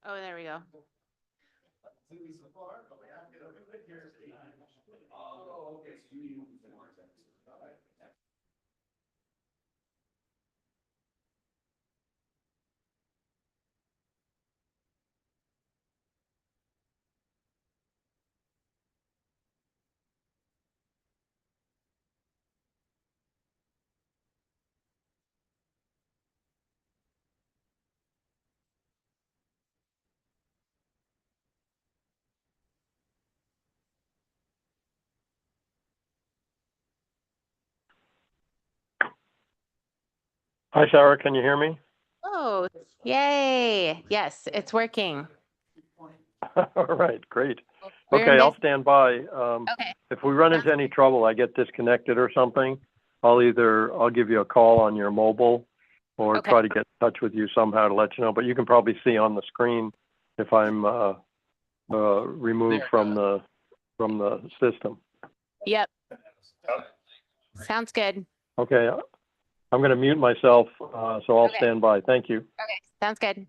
Oh, there we go. Hi, Sarah. Can you hear me? Oh, yay. Yes, it's working. All right, great. We're in Okay, I'll business. stand by. Okay. If we run Sounds into any trouble, I get disconnected or something, I'll give you a call on your mobile or okay. try to get in touch with you somehow to let you know. But you can probably see on the screen if I'm removed from the system. Yep. Sounds good. Okay, I'm going to mute myself, so I'll Okay. stand by. Thank you. Okay. Sounds good.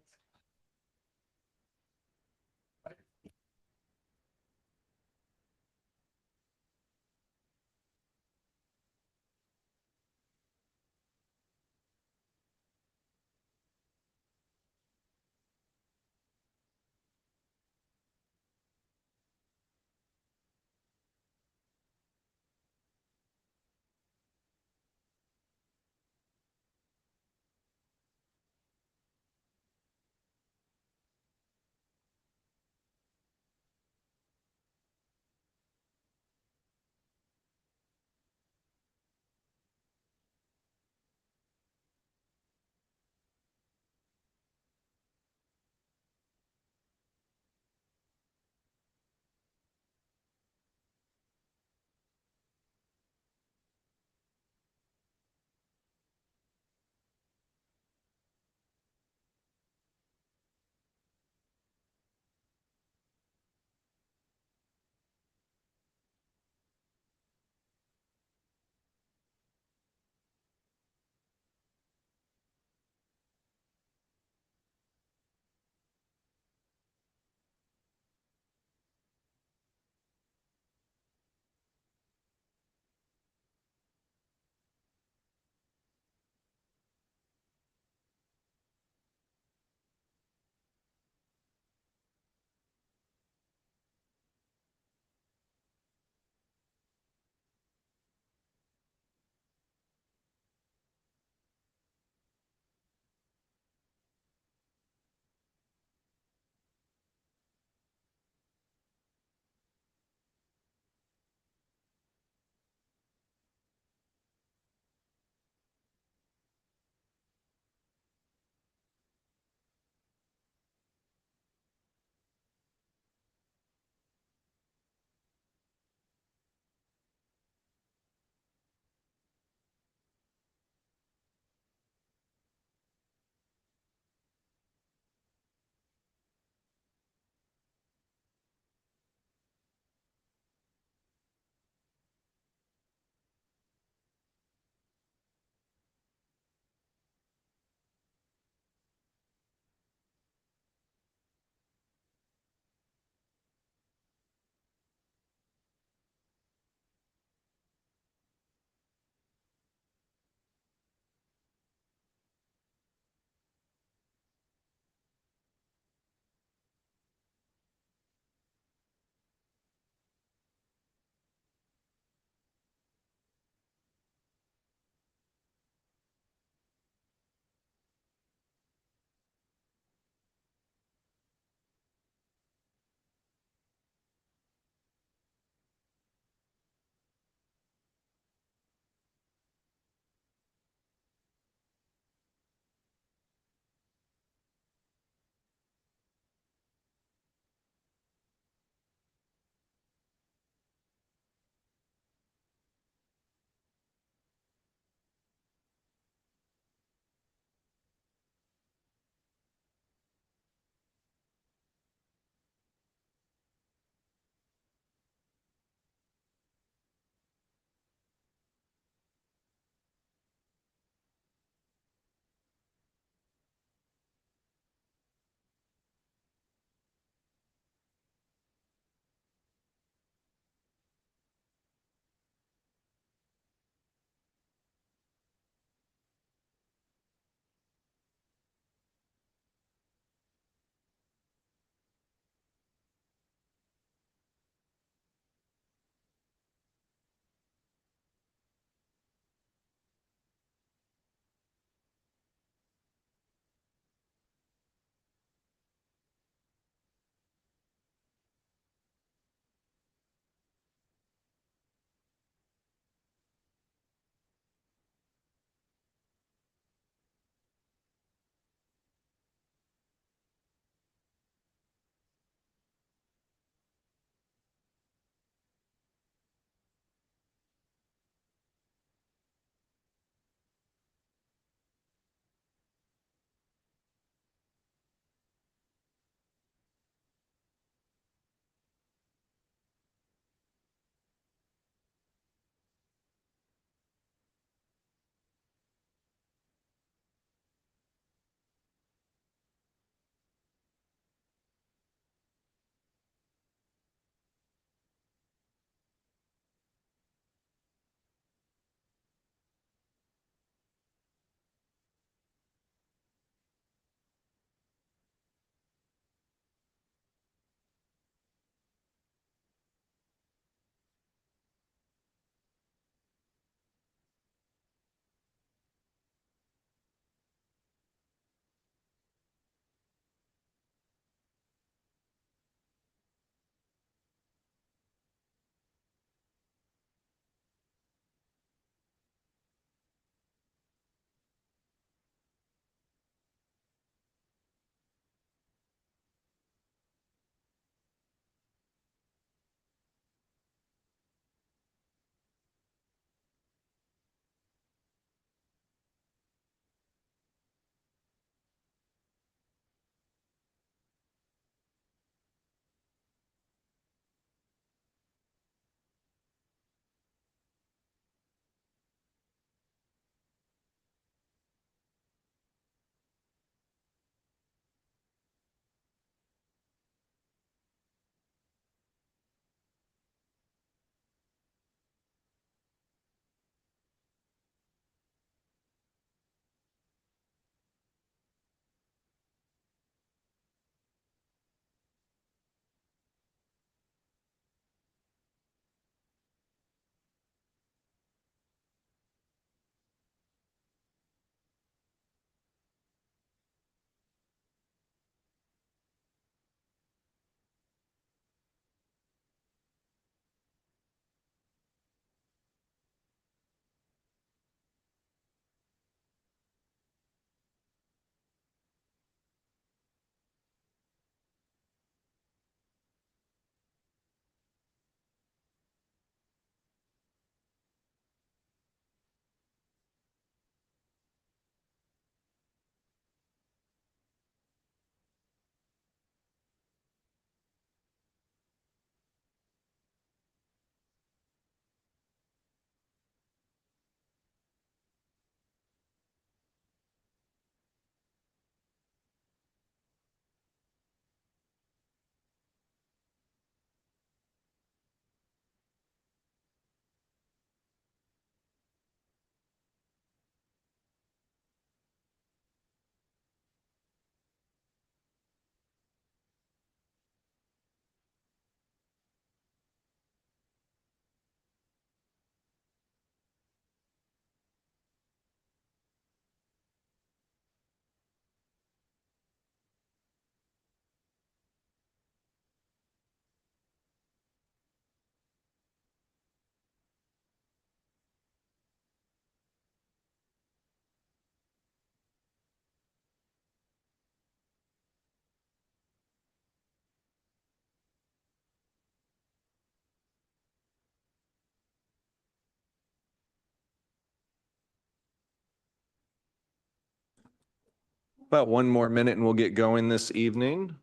About one more minute and we'll get going this evening.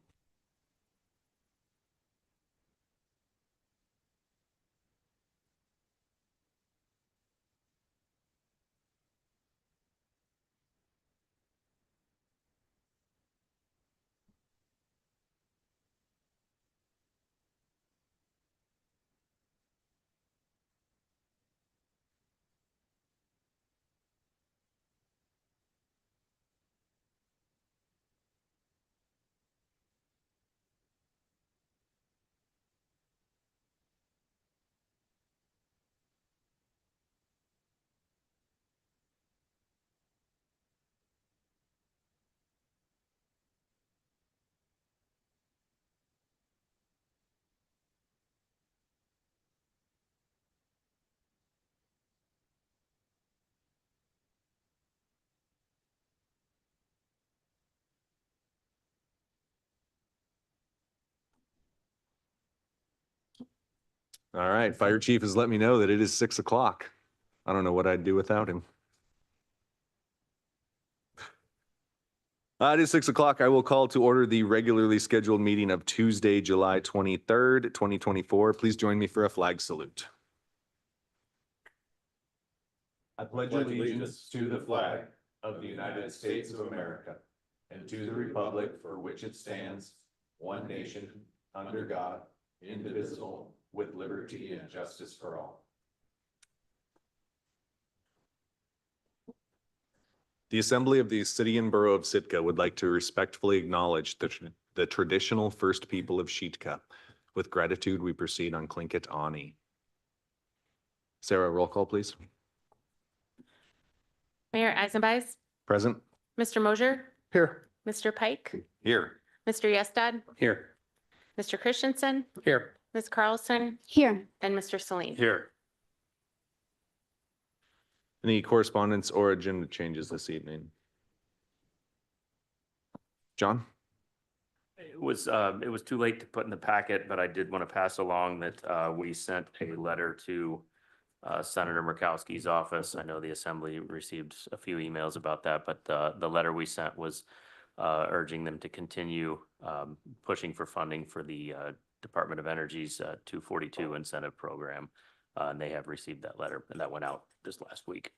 All right, Fire Chief has let me know that it is 6 o'clock. I don't know what I'd do without him. It is 6 o'clock. I will call to order the regularly scheduled meeting of Tuesday, July 23rd, 2024. Please join me for a flag salute. I pledge allegiance to the flag of the United States of America and to the republic for which it stands, one nation, under God, indivisible, with liberty and justice for all. The Assembly of the City and Borough of Sitka would like to respectfully acknowledge the traditional First People of Sitka. With gratitude, we proceed on Tlingit Ani. Sarah, roll call, please. Mayor Eisenbeiß, Present. Mr. Mosier, Here. Mr. Pike, Here. Mr. Yestad, Here. Mr. Christensen, Here. Ms. Carlson, Here. and Mr. Celine. Here. Any correspondence or agenda changes this evening? John? It was too late to put in the packet, but I did want to pass along that we sent a letter to Senator Murkowski's office. I know the Assembly received a few emails about that, but the letter we sent was urging them to continue pushing for funding for the Department of Energy's 242 incentive program. And they have received that letter, and that went out this last week.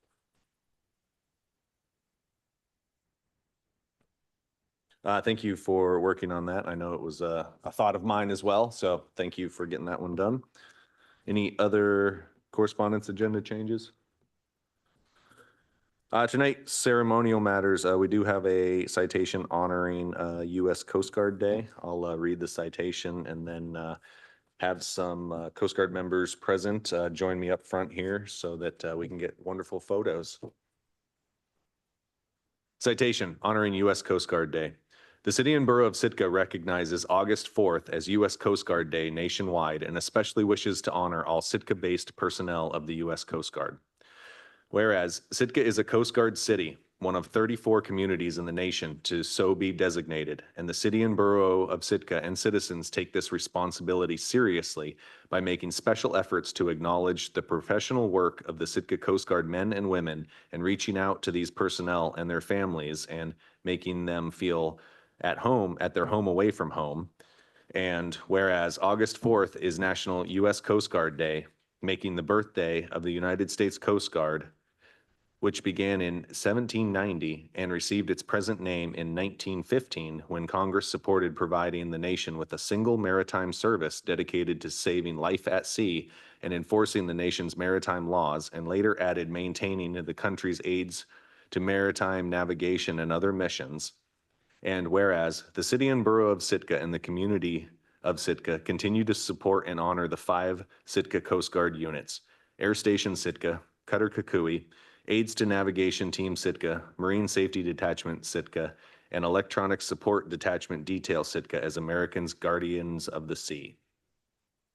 Thank you for working on that. I know it was a thought of mine as well, so thank you for getting that one done. Any other correspondence agenda changes? Tonight, ceremonial matters. We do have a citation honoring U.S. Coast Guard Day. I'll read the citation and then have some Coast Guard members present join me up front here so that we can get wonderful photos. Citation honoring U.S. Coast Guard Day. The City and Borough of Sitka recognizes August 4th as U.S. Coast Guard Day nationwide and especially wishes to honor all Sitka-based personnel of the U.S. Coast Guard. Whereas Sitka is a Coast Guard city, one of 34 communities in the nation to so be designated, and the City and Borough of Sitka and citizens take this responsibility seriously by making special efforts to acknowledge the professional work of the Sitka Coast Guard men and women and reaching out to these personnel and their families and making them feel at home, at their home away from home. And whereas August 4th is National U.S. Coast Guard Day, making the birthday of the United States Coast Guard, which began in 1790 and received its present name in 1915 when Congress supported providing the nation with a single maritime service dedicated to saving life at sea and enforcing the nation's maritime laws, and later added maintaining the country's aids to maritime navigation and other missions. And whereas the City and Borough of Sitka and the community of Sitka continue to support and honor the 5 Sitka Coast Guard units: Air Station Sitka, Cutter Kukui, Aids to Navigation Team Sitka, Marine Safety Detachment Sitka, and Electronic Support Detachment Detail Sitka as Americans' guardians of the sea.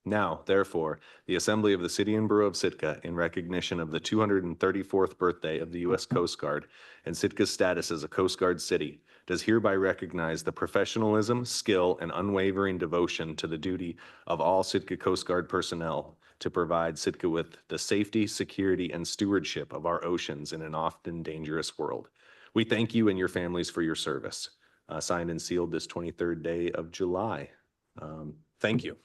Now, therefore, the Assembly of the City and Borough of Sitka, in recognition of the 234th birthday of the U.S. Coast Guard and Sitka's status as a Coast Guard city, does hereby recognize the professionalism, skill, and unwavering devotion to the duty of all Sitka Coast Guard personnel to provide Sitka with the safety, security, and stewardship of our oceans in an often dangerous world. We thank you and your families for your service. Signed and sealed this 23rd day of July. Thank you.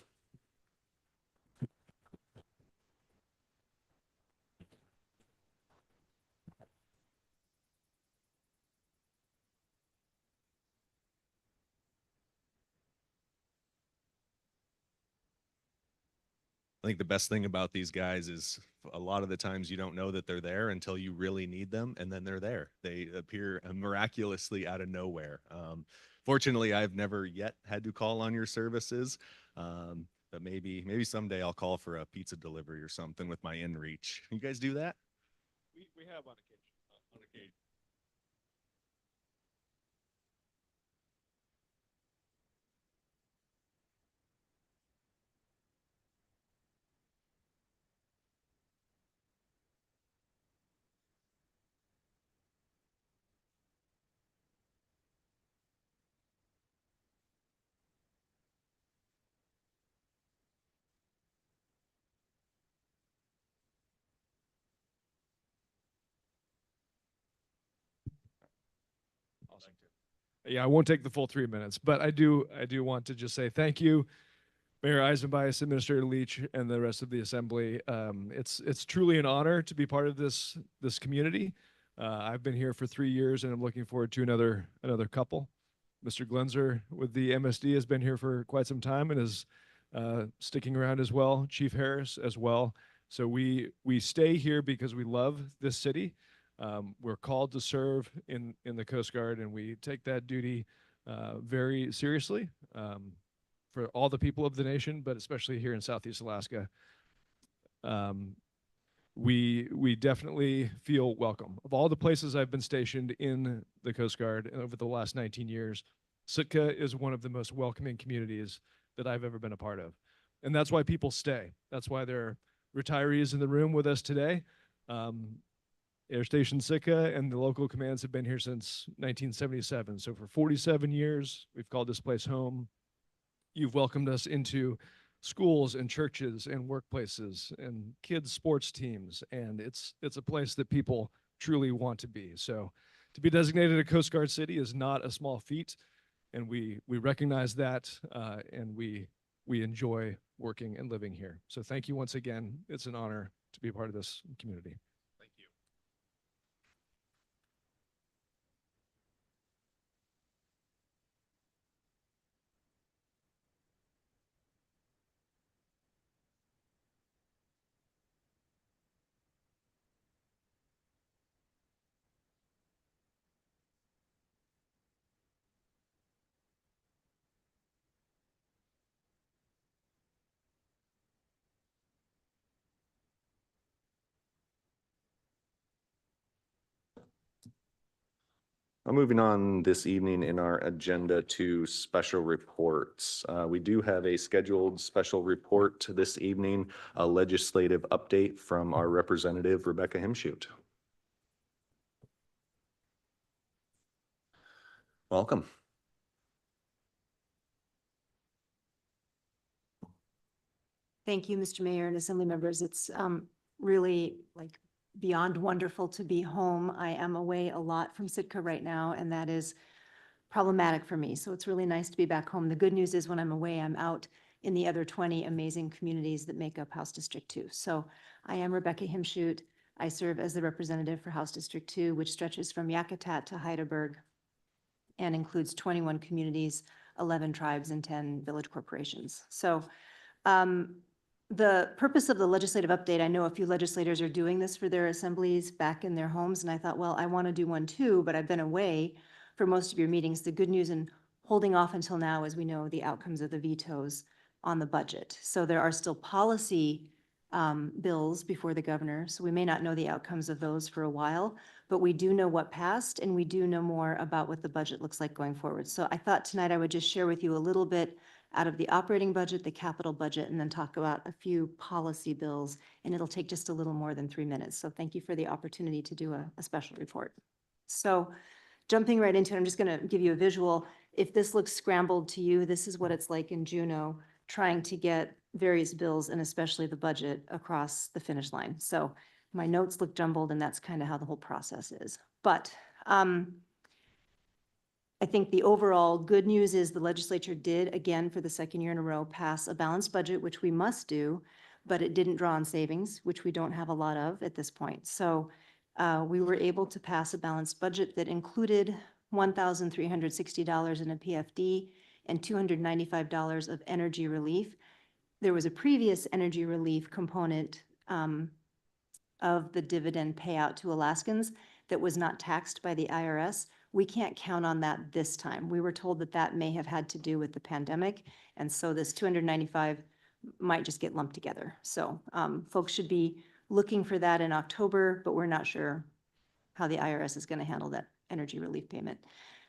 I think the best thing about these guys is a lot of the times you don't know that they're there until you really need them, and then they're there. They appear miraculously out of nowhere. Fortunately, I've never yet had to call on your services, but maybe someday I'll call for a pizza delivery or something with my InReach. You guys do that? We have on occasion. Awesome. Yeah, I won't take the full 3 minutes, but I do want to just say thank you, Mayor Eisenbias, Administrator Leach, and the rest of the Assembly. It's truly an honor to be part of this community. I've been here for 3 years, and I'm looking forward to another couple. Mr. Glenzer with the MSD has been here for quite some time and is sticking around as well. Chief Harris as well. So we stay here because we love this city. We're called to serve in the Coast Guard, and we take that duty very seriously for all the people of the nation, but especially here in Southeast Alaska. We definitely feel welcome. Of all the places I've been stationed in the Coast Guard over the last 19 years, Sitka is one of the most welcoming communities that I've ever been a part of. And that's why people stay. That's why there are retirees in the room with us today. Air Station Sitka and the local commands have been here since 1977. So for 47 years, we've called this place home. You've welcomed us into schools and churches and workplaces and kids' sports teams. And it's a place that people truly want to be. So to be designated a Coast Guard city is not a small feat. And we recognize that and we enjoy working and living here. So thank you once again. It's an honor to be a part of this community. Thank you. Moving on this evening in our agenda to special reports. We do have a scheduled special report this evening, a legislative update from our representative, Rebecca Himshoot. Welcome. Thank you, Mr. Mayor and Assembly members. It's really like beyond wonderful to be home. I am away a lot from Sitka right now, and that is problematic for me. So it's really nice to be back home. The good news is when I'm away, I'm out in the other 20 amazing communities that make up House District 2. So I am Rebecca Himshoot. I serve as the representative for House District 2, which stretches from Yakutat to Heidelberg and includes 21 communities, 11 tribes, and 10 village corporations. So the purpose of the legislative update, I know a few legislators are doing this for their assemblies back in their homes, and I thought, well, I want to do one too, but I've been away for most of your meetings. The good news in holding off until now is we know the outcomes of the vetoes on the budget. So there are still policy bills before the governor, so we may not know the outcomes of those for a while, but we do know what passed, and we do know more about what the budget looks like going forward. So I thought tonight I would just share with you a little bit out of the operating budget, the capital budget, and then talk about a few policy bills, and it'll take just a little more than 3 minutes. So thank you for the opportunity to do a special report. So jumping right into it, I'm just going to give you a visual. If this looks scrambled to you, this is what it's like in Juneau, trying to get various bills and especially the budget across the finish line. So my notes look jumbled, and that's kind of how the whole process is. But I think the overall good news is the legislature did, again, for the second year in a row, pass a balanced budget, which we must do, but it didn't draw on savings, which we don't have a lot of at this point. So we were able to pass a balanced budget that included $1,360 in a PFD and $295 of energy relief. There was a previous energy relief component of the dividend payout to Alaskans that was not taxed by the IRS. We can't count on that this time. We were told that that may have had to do with the pandemic, and so this 295 might just get lumped together. So folks should be looking for that in October, but we're not sure how the IRS is going to handle that energy relief payment.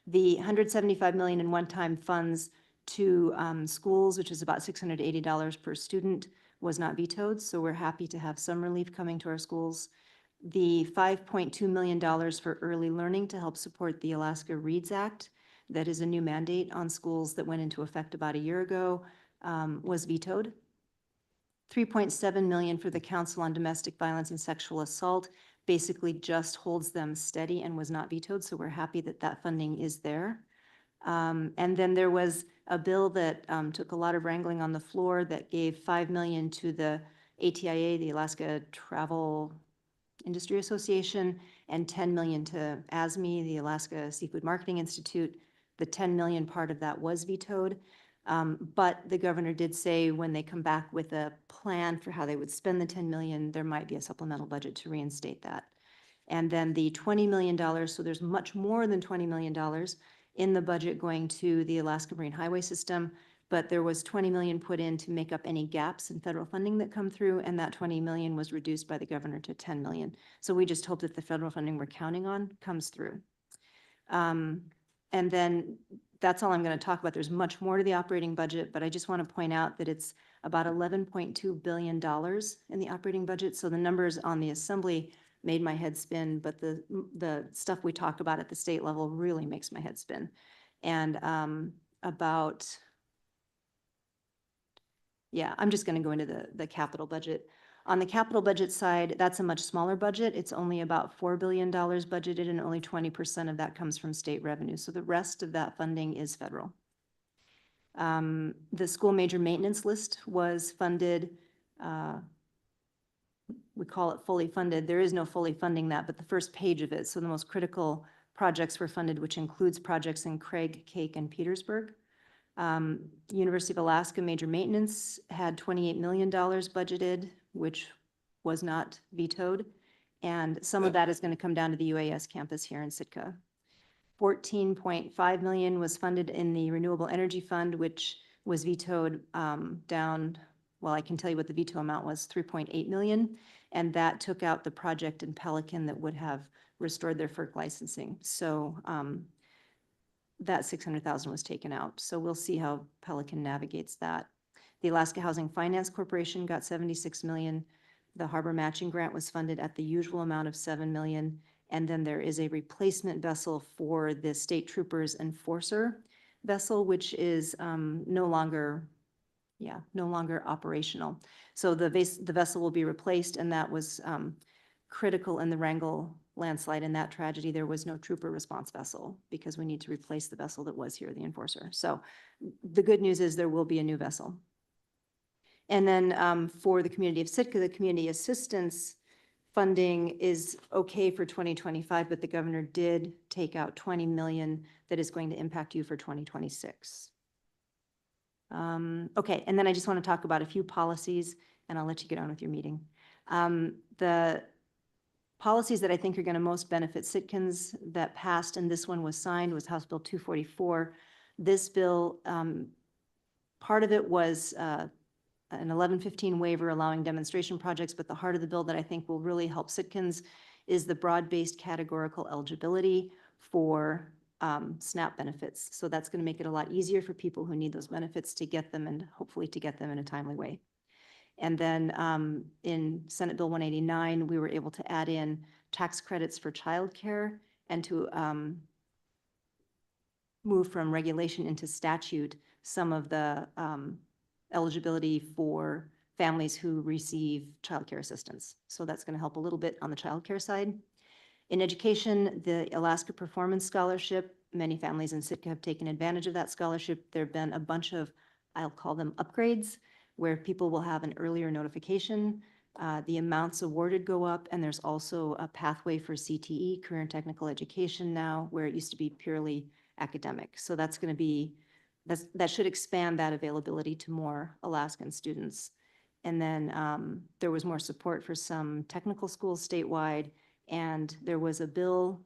The $175 million in one-time funds to schools, which is about $680 per student, was not vetoed, so we're happy to have some relief coming to our schools. The $5.2 million for early learning to help support the Alaska Reads Act, that is a new mandate on schools that went into effect about a year ago, was vetoed. $3.7 million for the Council on Domestic Violence and Sexual Assault basically just holds them steady and was not vetoed, so we're happy that that funding is there. And then there was a bill that took a lot of wrangling on the floor that gave $5 million to the ATIA, the Alaska Travel Industry Association, and $10 million to ASME, the Alaska Seafood Marketing Institute. The $10 million part of that was vetoed. But the governor did say when they come back with a plan for how they would spend the $10 million, there might be a supplemental budget to reinstate that. And then the $20 million, so there's much more than $20 million in the budget going to the Alaska Marine Highway System, but there was 20 million put in to make up any gaps in federal funding that come through, and that 20 million was reduced by the governor to 10 million. So we just hope that the federal funding we're counting on comes through. And then that's all I'm going to talk about. There's much more to the operating budget, but I just want to point out that it's about $11.2 billion in the operating budget. So the numbers on the Assembly made my head spin, but the stuff we talk about at the state level really makes my head spin. And I'm just going to go into the capital budget. On the capital budget side, that's a much smaller budget. It's only about $4 billion budgeted, and only 20% of that comes from state revenue. So the rest of that funding is federal. The school major maintenance list was funded. We call it fully funded. There is no fully funding that, but the first page of it. So the most critical projects were funded, which includes projects in Craig, Cake, and Petersburg. University of Alaska major maintenance had $28 million budgeted, which was not vetoed. And some of that is going to come down to the UAS campus here in Sitka. $14.5 million was funded in the Renewable Energy Fund, which was vetoed down. Well, I can tell you what the veto amount was, $3.8 million. And that took out the project in Pelican that would have restored their FERC licensing. So that $600,000 was taken out. So we'll see how Pelican navigates that. The Alaska Housing Finance Corporation got $76 million. The harbor matching grant was funded at the usual amount of $7 million. And then there is a replacement vessel for the State Troopers Enforcer vessel, which is no longer operational. So the vessel will be replaced, and that was critical in the Wrangell landslide. In that tragedy, there was no trooper response vessel because we need to replace the vessel that was here, the Enforcer. So the good news is there will be a new vessel. And then for the community of Sitka, the community assistance funding is okay for 2025, but the governor did take out 20 million that is going to impact you for 2026. Okay, and then I just want to talk about a few policies, and I'll let you get on with your meeting. The policies that I think are going to most benefit Sitkans that passed, and this one was signed, was House Bill 244. This bill, part of it was an 1115 waiver allowing demonstration projects, but the heart of the bill that I think will really help Sitkans is the broad-based categorical eligibility for SNAP benefits. So that's going to make it a lot easier for people who need those benefits to get them, and hopefully to get them in a timely way. And then in Senate Bill 189, we were able to add in tax credits for childcare and to move from regulation into statute some of the eligibility for families who receive childcare assistance. So that's going to help a little bit on the childcare side. In education, the Alaska Performance Scholarship, many families in Sitka have taken advantage of that scholarship. There've been a bunch of, I'll call them upgrades, where people will have an earlier notification. The amounts awarded go up, and there's also a pathway for CTE, Career and Technical Education now, where it used to be purely academic. So that's going to be, that should expand that availability to more Alaskan students. And then there was more support for some technical schools statewide, and there was a bill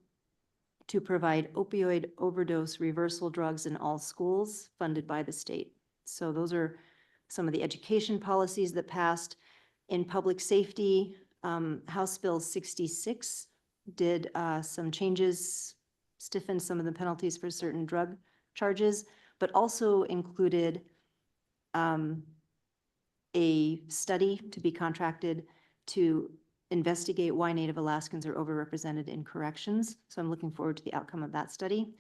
to provide opioid overdose reversal drugs in all schools funded by the state. So those are some of the education policies that passed. In public safety, House Bill 66 did some changes, stiffened some of the penalties for certain drug charges, but also included a study to be contracted to investigate why Native Alaskans are overrepresented in corrections. So I'm looking forward to the outcome of that study.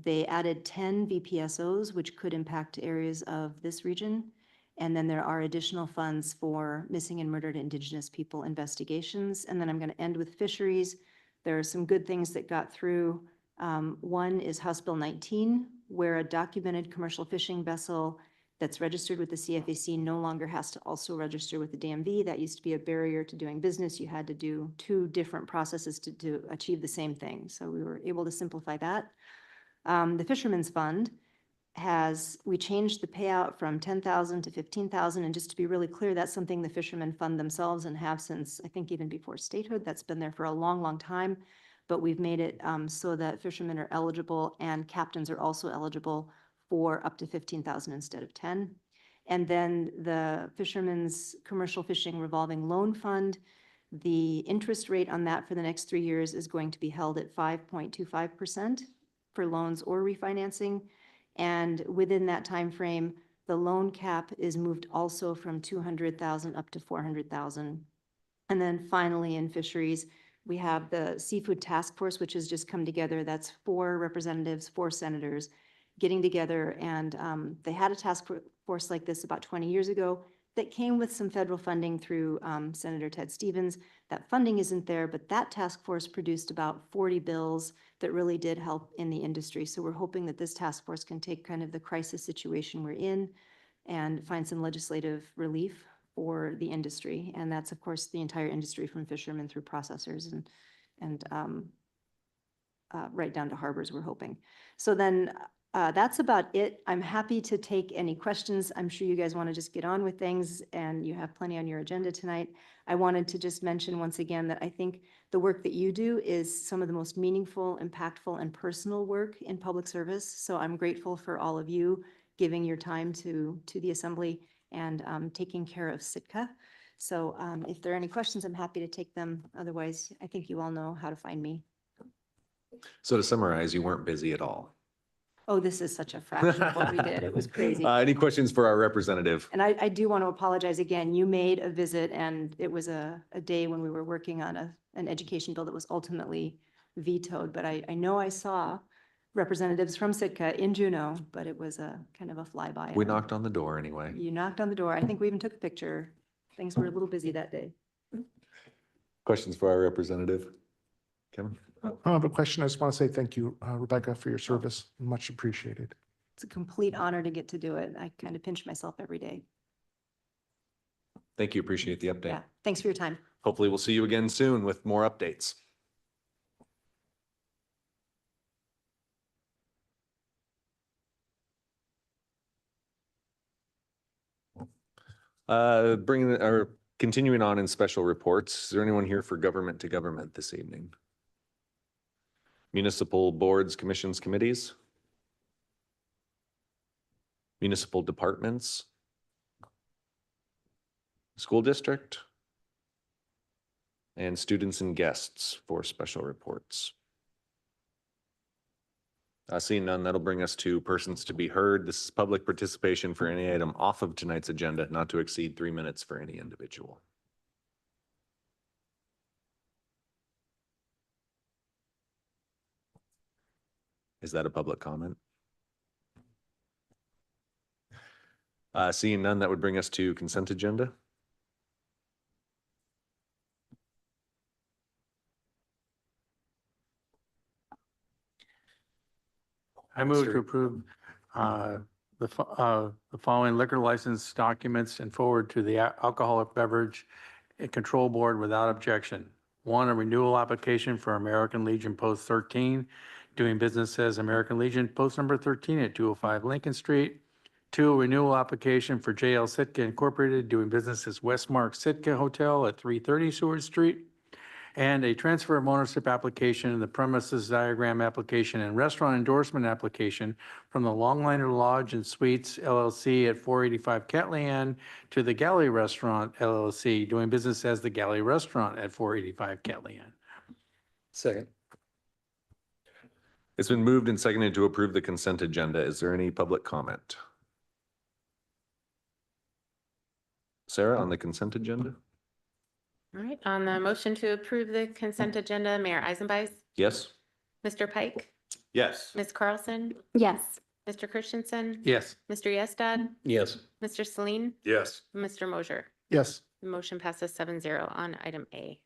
They added 10 VPSOs, which could impact areas of this region. And then there are additional funds for missing and murdered Indigenous people investigations. And then I'm going to end with fisheries. There are some good things that got through. One is House Bill 19, where a documented commercial fishing vessel that's registered with the CFAC no longer has to also register with the DMV. That used to be a barrier to doing business. You had to do 2 different processes to achieve the same thing. So we were able to simplify that. The Fisherman's Fund we changed the payout from 10,000 to 15,000. And just to be really clear, that's something the fishermen fund themselves and have since, I think, even before statehood. That's been there for a long, long time. But we've made it so that fishermen are eligible and captains are also eligible for up to 15,000 instead of 10. And then the Fishermen's Commercial Fishing Revolving Loan Fund, the interest rate on that for the next 3 years is going to be held at 5.25% for loans or refinancing. And within that time frame, the loan cap is moved also from 200,000 up to 400,000. And then finally in fisheries, we have the Seafood Task Force, which has just come together. That's 4 representatives, 4 senators getting together. And they had a task force like this about 20 years ago that came with some federal funding through Senator Ted Stevens. That funding isn't there, but that task force produced about 40 bills that really did help in the industry. So we're hoping that this task force can take kind of the crisis situation we're in and find some legislative relief for the industry. And that's, of course, the entire industry from fishermen through processors and right down to harbors, we're hoping. So then that's about it. I'm happy to take any questions. I'm sure you guys want to just get on with things and you have plenty on your agenda tonight. I wanted to just mention once again that I think the work that you do is some of the most meaningful, impactful, and personal work in public service. So I'm grateful for all of you giving your time to the Assembly and taking care of Sitka. So if there are any questions, I'm happy to take them. Otherwise, I think you all know how to find me. So to summarize, you weren't busy at all. Oh, this is such a fraction of what we did. It was crazy. Any questions for our representative? And I do want to apologize again. You made a visit and it was a day when we were working on an education bill that was ultimately vetoed. But I know I saw representatives from Sitka in Juneau, but it was a kind of a flyby. We knocked on the door anyway. You knocked on the door. I think we even took a picture. Things were a little busy that day. Questions for our representative? Kevin? I don't have a question. I just want to say thank you, Rebecca, for your service. Much appreciated. It's a complete honor to get to do it. I kind of pinch myself every day. Thank you. Appreciate the update. Yeah. Thanks for your time. Hopefully we'll see you again soon with more updates. Continuing on in special reports, is there anyone here for government to government this evening? Municipal boards, commissions, committees? Municipal departments? School district? And students and guests for special reports. Seeing none, that'll bring us to persons to be heard. This is public participation for any item off of tonight's agenda, not to exceed 3 minutes for any individual. Is that a public comment? Seeing none, that would bring us to consent agenda. I move to approve the following liquor license documents and forward to the Alcoholic Beverage and Control Board without objection. One, a renewal application for American Legion Post 13, doing business as American Legion Post number 13 at 205 Lincoln Street. Two, a renewal application for JL Sitka Incorporated, doing business as Westmark Sitka Hotel at 330 Seward Street. And a transfer of ownership application, the premises diagram application, and restaurant endorsement application from the Longliner Lodge and Suites LLC at 485 Catley to the Galley Restaurant LLC, doing business as the Galley Restaurant at 485 Catley. Second. It's been moved and seconded to approve the consent agenda. Is there any public comment? Sarah, on the consent agenda? All right, on the motion to approve the consent agenda, Mayor Eisenbeis, Yes? Mr. Pike, Yes. Ms. Carlson, Yes. Mr. Christensen, Yes. Mr. Yestad, Yes. Mr. Celine, Yes. Mr. Mosher. Yes. The motion passes 7-0 on item A.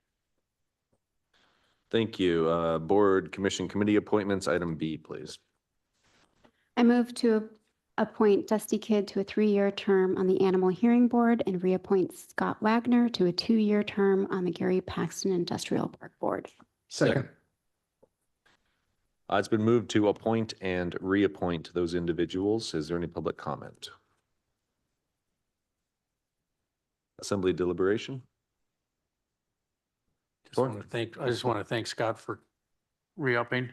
Thank you. Board, Commission, Committee appointments, item B, please. I move to appoint Dusty Kidd to a 3-year term on the Animal Hearing Board and reappoint Scott Wagner to a 2-year term on the Gary Paxton Industrial Park Board. Second. It's been moved to appoint and reappoint those individuals. Is there any public comment? Assembly deliberation? I just want to thank Scott for re-upping.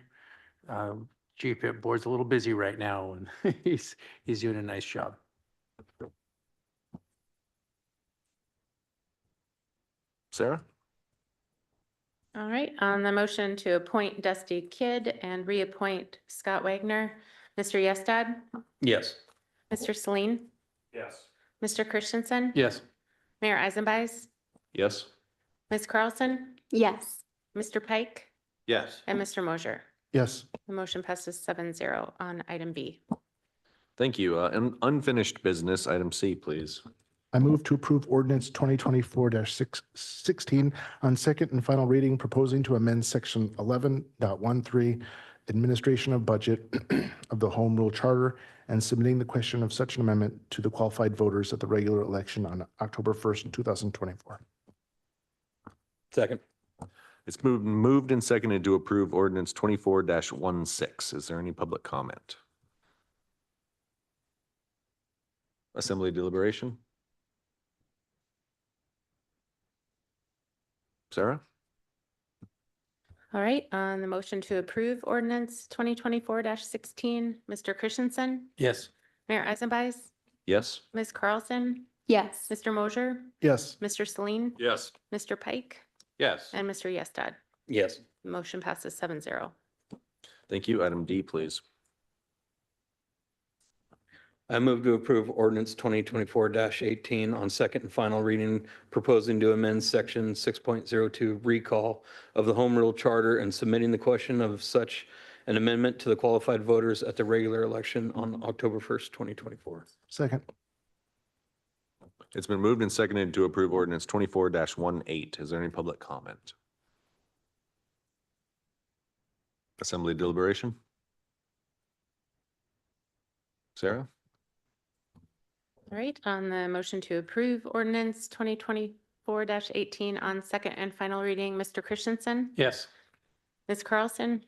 GPIP board's a little busy right now, and he's doing a nice job. Sarah? All right, on the motion to appoint Dusty Kidd and reappoint Scott Wagner, Mr. Yestad, Yes. Mr. Celine, Yes. Mr. Christensen, Yes. Mayor Eisenbeis, Yes? Ms. Carlson, Yes. Mr. Pike, Yes. and Mr. Mosher. Yes. The motion passes 7-0 on item B. Thank you. Unfinished business, item C, please. I move to approve ordinance 2024-16 on second and final reading, proposing to amend section 11.13, administration of budget of the Home Rule Charter, and submitting the question of such an amendment to the qualified voters at the regular election on October 1st, 2024. Second. It's moved and seconded to approve ordinance 24-16. Is there any public comment? Assembly deliberation? Sarah? All right, on the motion to approve ordinance 2024-16, Mr. Christensen, Yes. Mayor Eisenbeis, Yes? Ms. Carlson, Yes. Mr. Mosher, Yes. Mr. Celine, Yes. Mr. Pike, Yes. and Mr. Yestad. Yes. The motion passes 7-0. Thank you. Item D, please. I move to approve ordinance 2024-18 on second and final reading, proposing to amend section 6.02 recall of the Home Rule Charter and submitting the question of such an amendment to the qualified voters at the regular election on October 1st, 2024. Second. It's been moved and seconded to approve ordinance 24-18. Is there any public comment? Assembly deliberation? Sarah? All right, on the motion to approve ordinance 2024-18 on second and final reading, Mr. Christensen, Yes. Ms. Carlson,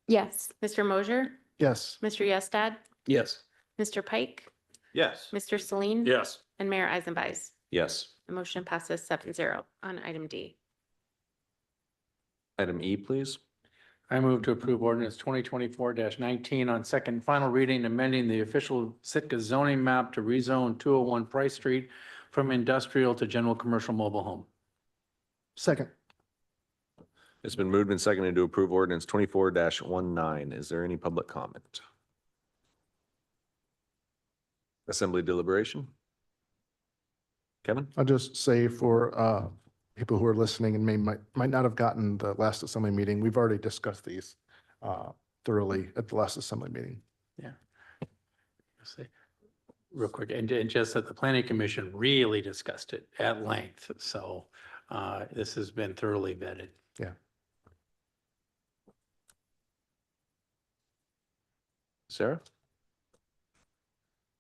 Yes. Mr. Mosher, Yes. Mr. Yestad, Yes. Mr. Pike, Yes. Mr. Celine, Yes. and Mayor Eisenbeis. Yes. The motion passes 7-0 on item D. Item E, please. I move to approve ordinance 2024-19 on second and final reading, amending the official Sitka zoning map to rezone 201 Price Street from industrial to general commercial mobile home. Second. It's been moved and seconded to approve ordinance 24-19. Is there any public comment? Assembly deliberation? Kevin? I'll just say for people who are listening and might not have gotten the last assembly meeting, we've already discussed these thoroughly at the last assembly meeting. Yeah. Say real quick, and just that the planning commission really discussed it at length. So this has been thoroughly vetted. Yeah. Is Sarah?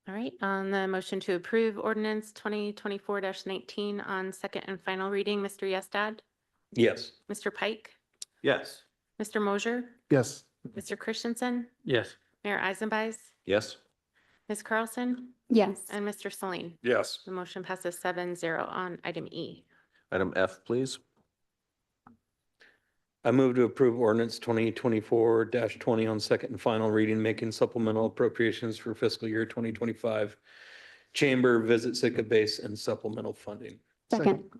All right, on the motion to approve ordinance 2024-19 on second and final reading, Mr. Yestad, Yes. Mr. Pike, Yes. Mr. Mosher, Yes. Mr. Christensen, Yes. Mayor Eisenbeiß, Yes. Ms. Carlson, Yes. and Mr. Celine. Yes. The motion passes 7-0 on item E. Item F, please. I move to approve ordinance 2024-20 on second and final reading, making supplemental appropriations for fiscal year 2025. Chamber Visit Sitka base and supplemental funding. Second.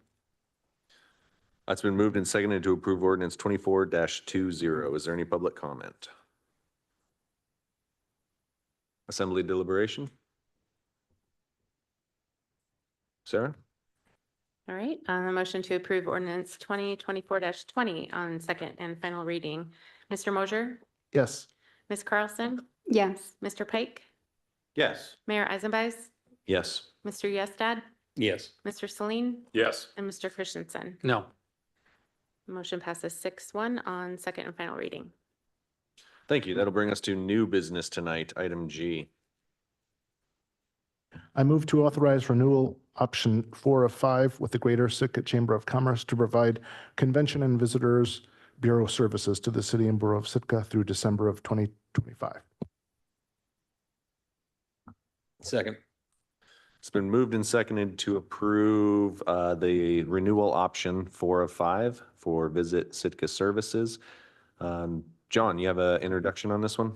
It's been moved and seconded to approve ordinance 24-20. Is there any public comment? Assembly deliberation? Sarah? All right, on the motion to approve ordinance 2024-20 on second and final reading, Mr. Mosher, Yes. Ms. Carlson, Yes. Mr. Pike, Yes. Mayor Eisenbeiß, Yes. Mr. Yestad, Yes. Mr. Celine, Yes. and Mr. Christensen. No. Motion passes 6-1 on second and final reading. Thank you. That'll bring us to new business tonight, item G. I move to authorize renewal option 4 of 5 with the Greater Sitka Chamber of Commerce to provide Convention and Visitors Bureau services to the City and Borough of Sitka through December of 2025. Second. It's been moved and seconded to approve the renewal option 4 of 5 for Visit Sitka Services. John, you have an introduction on this one?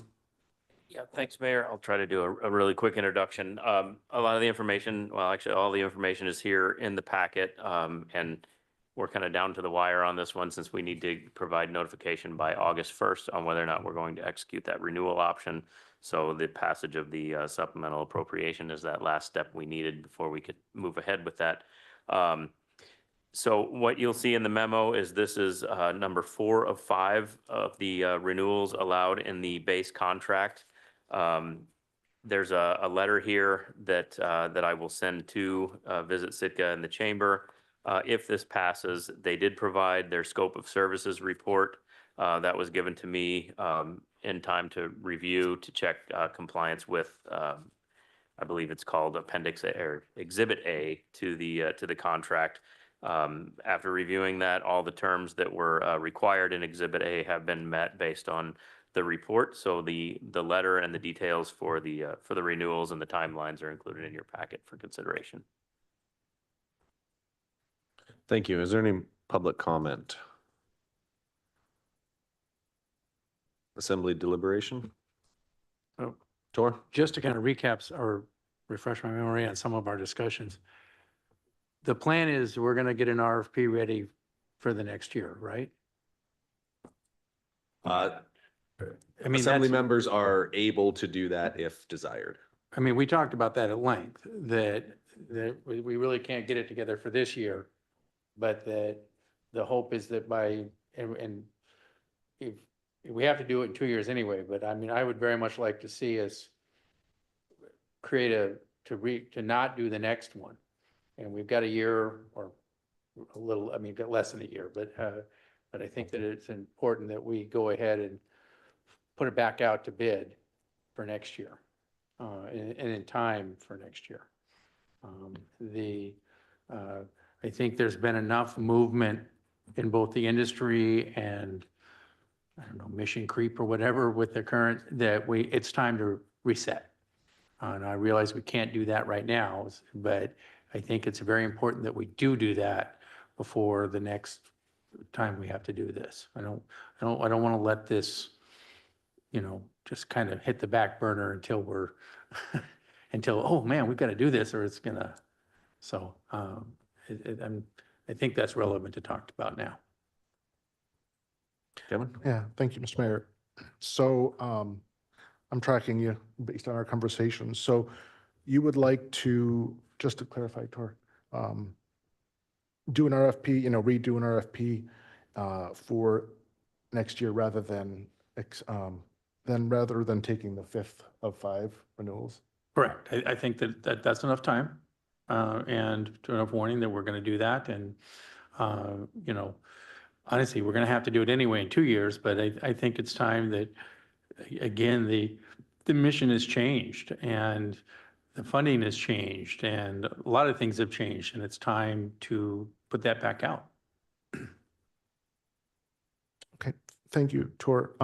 Yeah, thanks, Mayor. I'll try to do a really quick introduction. A lot of the information, well, actually, all the information is here in the packet. And we're kind of down to the wire on this one since we need to provide notification by August 1st on whether or not we're going to execute that renewal option. So the passage of the supplemental appropriation is that last step we needed before we could move ahead with that. So what you'll see in the memo is this is number 4 of 5 of the renewals allowed in the base contract. There's a letter here that I will send to Visit Sitka and the Chamber. If this passes, they did provide their scope of services report that was given to me in time to review, to check compliance with, I believe it's called Appendix A or Exhibit A to the contract. After reviewing that, all the terms that were required in Exhibit A have been met based on the report. So the letter and the details for the renewals and the timelines are included in your packet for consideration. Thank you. Is there any public comment? Assembly deliberation? Oh. Tor? Just to kind of recap or refresh my memory on some of our discussions. The plan is we're going to get an RFP ready for the next year, right? I mean, Assembly that's, members are able to do that if desired. I mean, we talked about that at length, that we really can't get it together for this year, but that the hope is that by, and if we have to do it in 2 years anyway, but I mean, I would very much like to see us create to not do the next one. And we've got a year or a little, I mean, we've got less than a year, but I think that it's important that we go ahead and put it back out to bid for next year, and in time for next year. I think there's been enough movement in both the industry and, I don't know, mission creep or whatever with the current, that it's time to reset. And I realize we can't do that right now, but I think it's very important that we do that before the next time we have to do this. I don't want to let this, just kind of hit the back burner until oh man, we've got to do this or it's gonna. So I think that's relevant to talk about now. Kevin? Yeah, thank you, Mr. Mayor. So I'm tracking you based on our conversation. So you would like to, just to clarify, Tor, do an RFP, redo an RFP for next year rather than taking the 5th of 5 renewals? Correct. I think that's enough time and to enough warning that we're going to do that. And, honestly, we're going to have to do it anyway in 2 years, but I think it's time that, again, the mission has changed and the funding has changed and a lot of things have changed and it's time to put that back out. Okay, thank you, Tor.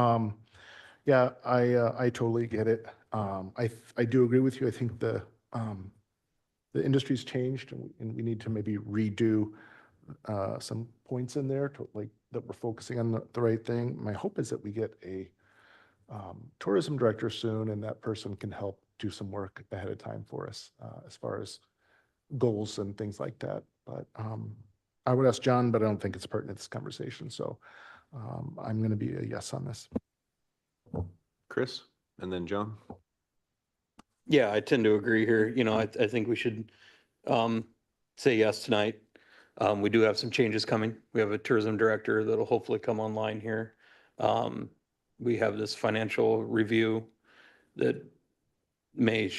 Yeah, I totally get it. I do agree with you. I think the industry's changed and we need to maybe redo some points in there to like that we're focusing on the right thing. My hope is that we get a tourism director soon and that person can help do some work ahead of time for us as far as goals and things like that. But I would ask John, but I don't think it's pertinent to this conversation. So I'm going to be a yes on this. Chris, and then John. Yeah, I tend to agree here. You know, I think we should say yes tonight. We do have some changes coming. We have a tourism director that'll hopefully come online here. We have this financial review that may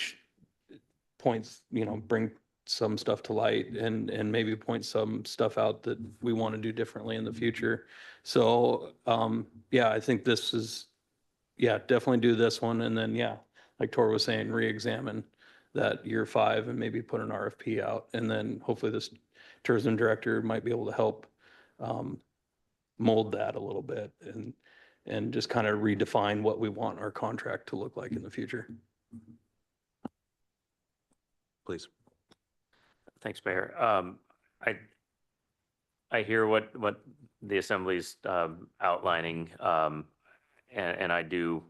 points, you know, bring some stuff to light and maybe point some stuff out that we want to do differently in the future. So, yeah, I think this is, yeah, definitely do this one. And then, yeah, like Tor was saying, re-examine that year 5 and maybe put an RFP out. And then hopefully this tourism director might be able to help mold that a little bit and just kind of redefine what we want our contract to look like in the future. Please. Thanks, Mayor. I hear what the Assembly's outlining, and I do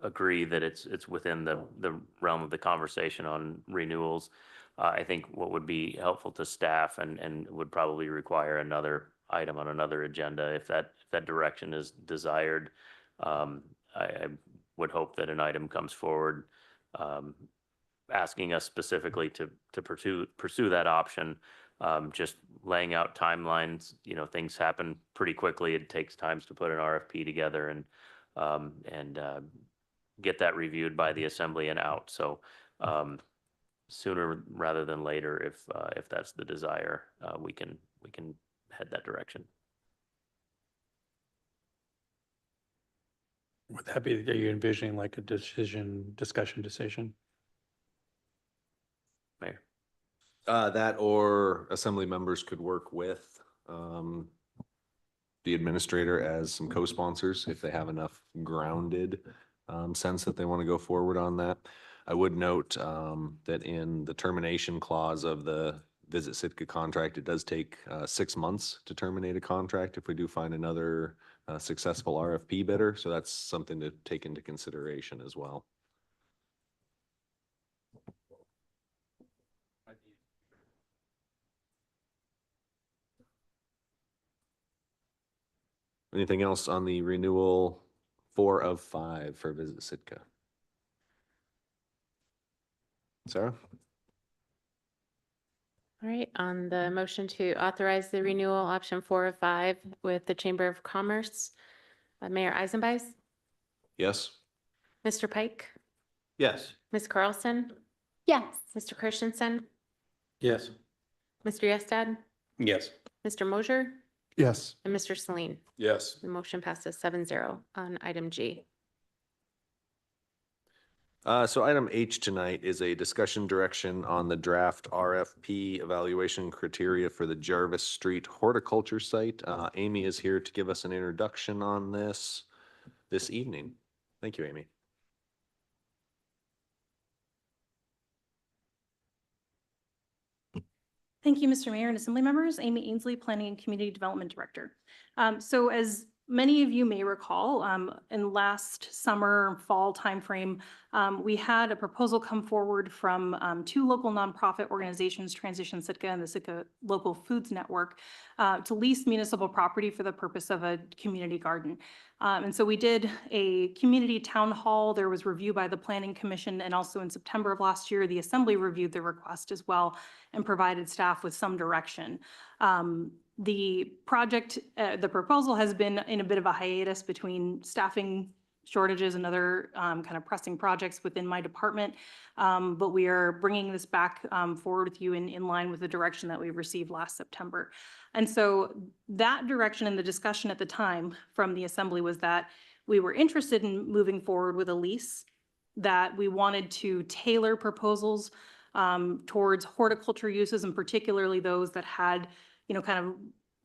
agree that it's within the realm of the conversation on renewals. I think what would be helpful to staff and would probably require another item on another agenda if that direction is desired. I would hope that an item comes forward asking us specifically to pursue that option. Just laying out timelines, you know, things happen pretty quickly. It takes time to put an RFP together and get that reviewed by the Assembly and out. So sooner rather than later, if that's the desire, we can head that direction. Would that be, are you envisioning like a discussion decision? Mayor. That or Assembly members could work with the administrator as some co-sponsors if they have enough grounded sense that they want to go forward on that. I would note that in the termination clause of the Visit Sitka contract, it does take 6 months to terminate a contract if we do find another successful RFP bidder. So that's something to take into consideration as well. Anything else on the renewal 4 of 5 for Visit Sitka? Sarah? All right, on the motion to authorize the renewal option 4 of 5 with the Chamber of Commerce, Mayor Eisenbeis, Yes. Mr. Pike, Yes. Ms. Carlson, Yes. Mr. Christensen, Yes. Mr. Yestad, Yes. Mr. Mosier, Yes. and Mr. Celine. Yes. The motion passes 7-0 on item G. So item H tonight is a discussion direction on the draft RFP evaluation criteria for the Jarvis Street horticulture site. Amy is here to give us an introduction on this evening. Thank you, Amy. Thank you, Mr. Mayor and Assembly members. Amy Ainsley, Planning and Community Development Director. So as many of you may recall, in last summer, fall timeframe, we had a proposal come forward from 2 local nonprofit organizations, Transition Sitka and the Sitka Local Foods Network, to lease municipal property for the purpose of a community garden. And so we did a community town hall. There was review by the Planning Commission, and also in September of last year, the Assembly reviewed the request as well and provided staff with some direction. The project, the proposal has been in a bit of a hiatus between staffing shortages and other kind of pressing projects within my department. But we are bringing this back forward with you in line with the direction that we received last September. And so that direction and the discussion at the time from the Assembly was that we were interested in moving forward with a lease that we wanted to tailor proposals towards horticulture uses, and particularly those that had, kind of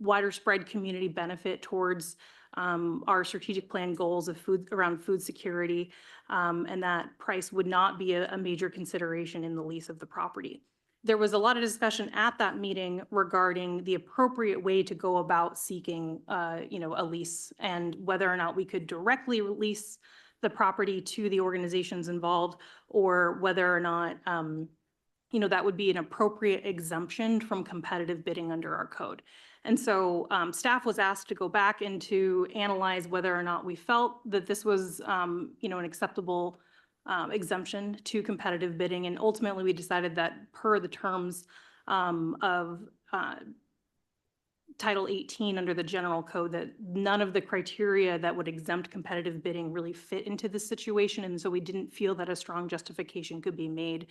wider spread community benefit towards our strategic plan goals of around food security, and that price would not be a major consideration in the lease of the property. There was a lot of discussion at that meeting regarding the appropriate way to go about seeking, a lease, and whether or not we could directly lease the property to the organizations involved, or whether or not, that would be an appropriate exemption from competitive bidding under our code. And so staff was asked to go back and to analyze whether or not we felt that this was, an acceptable exemption to competitive bidding. And ultimately, we decided that per the terms of Title 18 under the general code, that none of the criteria that would exempt competitive bidding really fit into this situation. And so we didn't feel that a strong justification could be made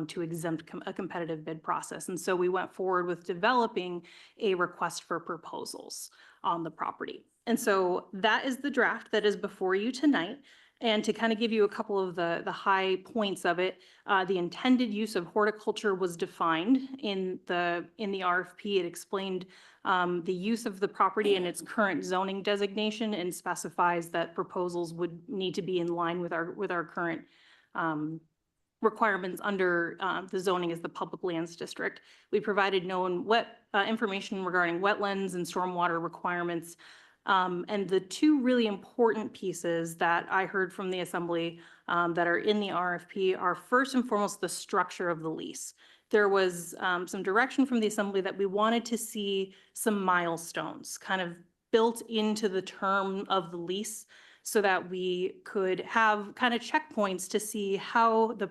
to exempt a competitive bid process. And so we went forward with developing a request for proposals on the property. And so that is the draft that is before you tonight. And to kind of give you a couple of the high points of it, the intended use of horticulture was defined in the RFP. It explained the use of the property and its current zoning designation, and specifies that proposals would need to be in line with our current requirements under the zoning as the public lands district. We provided known information regarding wetlands and stormwater requirements. And the two really important pieces that I heard from the assembly that are in the RFP are, first and foremost, the structure of the lease. There was some direction from the assembly that we wanted to see some milestones kind of built into the term of the lease, so that we could have kind of checkpoints to see how the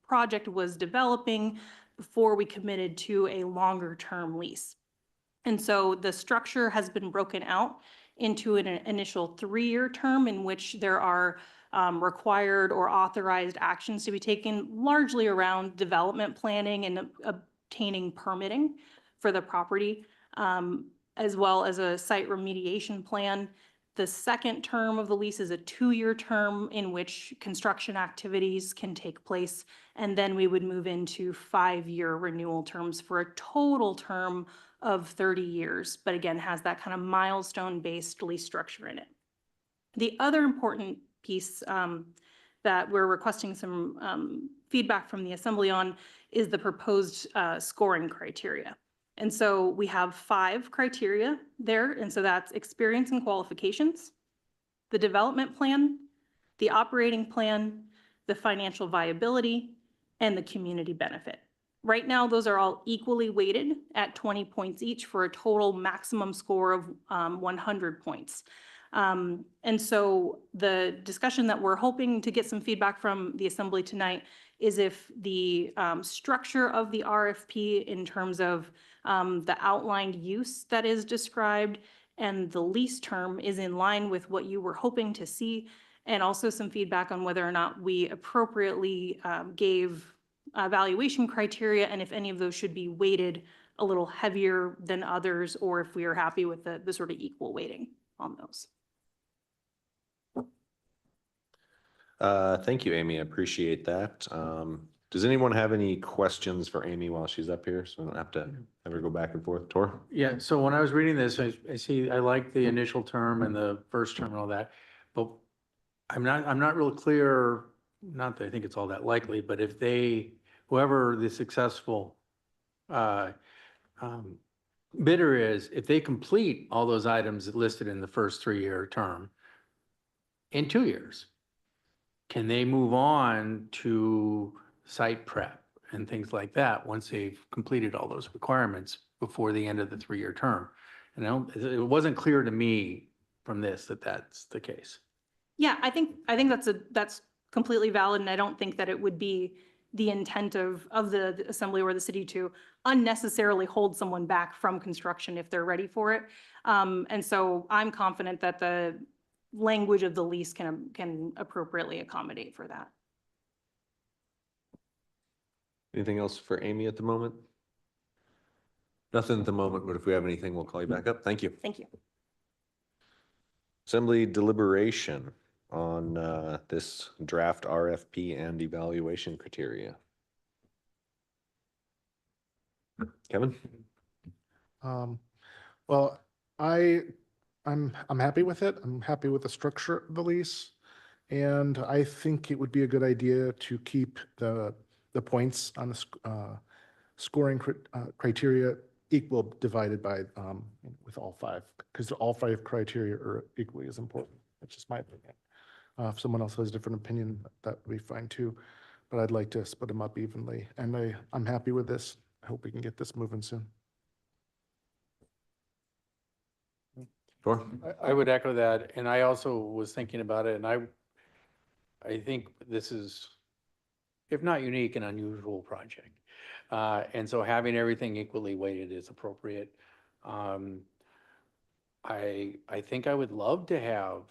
project was developing before we committed to a longer term lease. And so the structure has been broken out into an initial 3-year term in which there are required or authorized actions to be taken, largely around development planning and obtaining permitting for the property, as well as a site remediation plan. The second term of the lease is a 2-year term in which construction activities can take place. And then we would move into 5-year renewal terms for a total term of 30 years, but again, has that kind of milestone-based lease structure in it. The other important piece that we're requesting some feedback from the assembly on is the proposed scoring criteria. And so we have 5 criteria there. And so that's experience and qualifications, the development plan, the operating plan, the financial viability, and the community benefit. Right now, those are all equally weighted at 20 points each for a total maximum score of 100 points. And so the discussion that we're hoping to get some feedback from the assembly tonight is if the structure of the RFP in terms of the outlined use that is described and the lease term is in line with what you were hoping to see, and also some feedback on whether or not we appropriately gave evaluation criteria, and if any of those should be weighted a little heavier than others, or if we are happy with the sort of equal weighting on those. Thank you, Amy. I appreciate that. Does anyone have any questions for Amy while she's up here? So we don't have to have her go back and forth. Tor? Yeah, so when I was reading this, I like the initial term and the first term and all that, but I'm not real clear, not that I think it's all that likely, but if whoever the successful bidder is, if they complete all those items listed in the first 3-year term in 2 years, can they move on to site prep and things like that once they've completed all those requirements before the end of the 3-year term? And it wasn't clear to me from this that that's the case. Yeah, I think that's completely valid, and I don't think that it would be the intent of the assembly or the city to unnecessarily hold someone back from construction if they're ready for it. And so I'm confident that the language of the lease can appropriately accommodate for that. Anything else for Amy at the moment? Nothing at the moment, but if we have anything, we'll call you back up. Thank you. Thank you. Assembly deliberation. on this draft RFP and evaluation criteria? Kevin? Well, I'm happy with it. I'm happy with the structure of the lease. And I think it would be a good idea to keep the points on the scoring criteria equal divided by, with all five, because all five criteria are equally as important. That's just my opinion. If someone else has a different opinion, that would be fine too. But I'd like to split them up evenly. And I'm happy with this. I hope we can get this moving soon. Sure. I would echo that, and I also was thinking about it, and I think this is, if not unique, an unusual project. And so having everything equally weighted is appropriate. I think I would love to have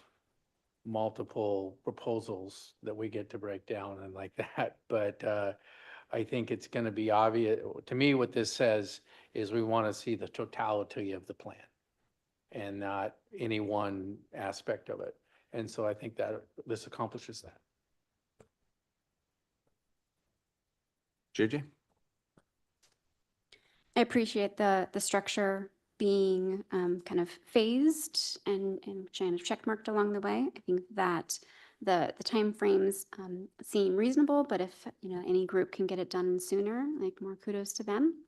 multiple proposals that we get to break down and like that, but I think it's going to be obvious. To me, what this says is we want to see the totality of the plan and not any one aspect of it. And so I think that this accomplishes that. JJ? I appreciate the structure being kind of phased and kind of checkmarked along the way. I think that the timeframes seem reasonable, but if any group can get it done sooner, like more kudos to them.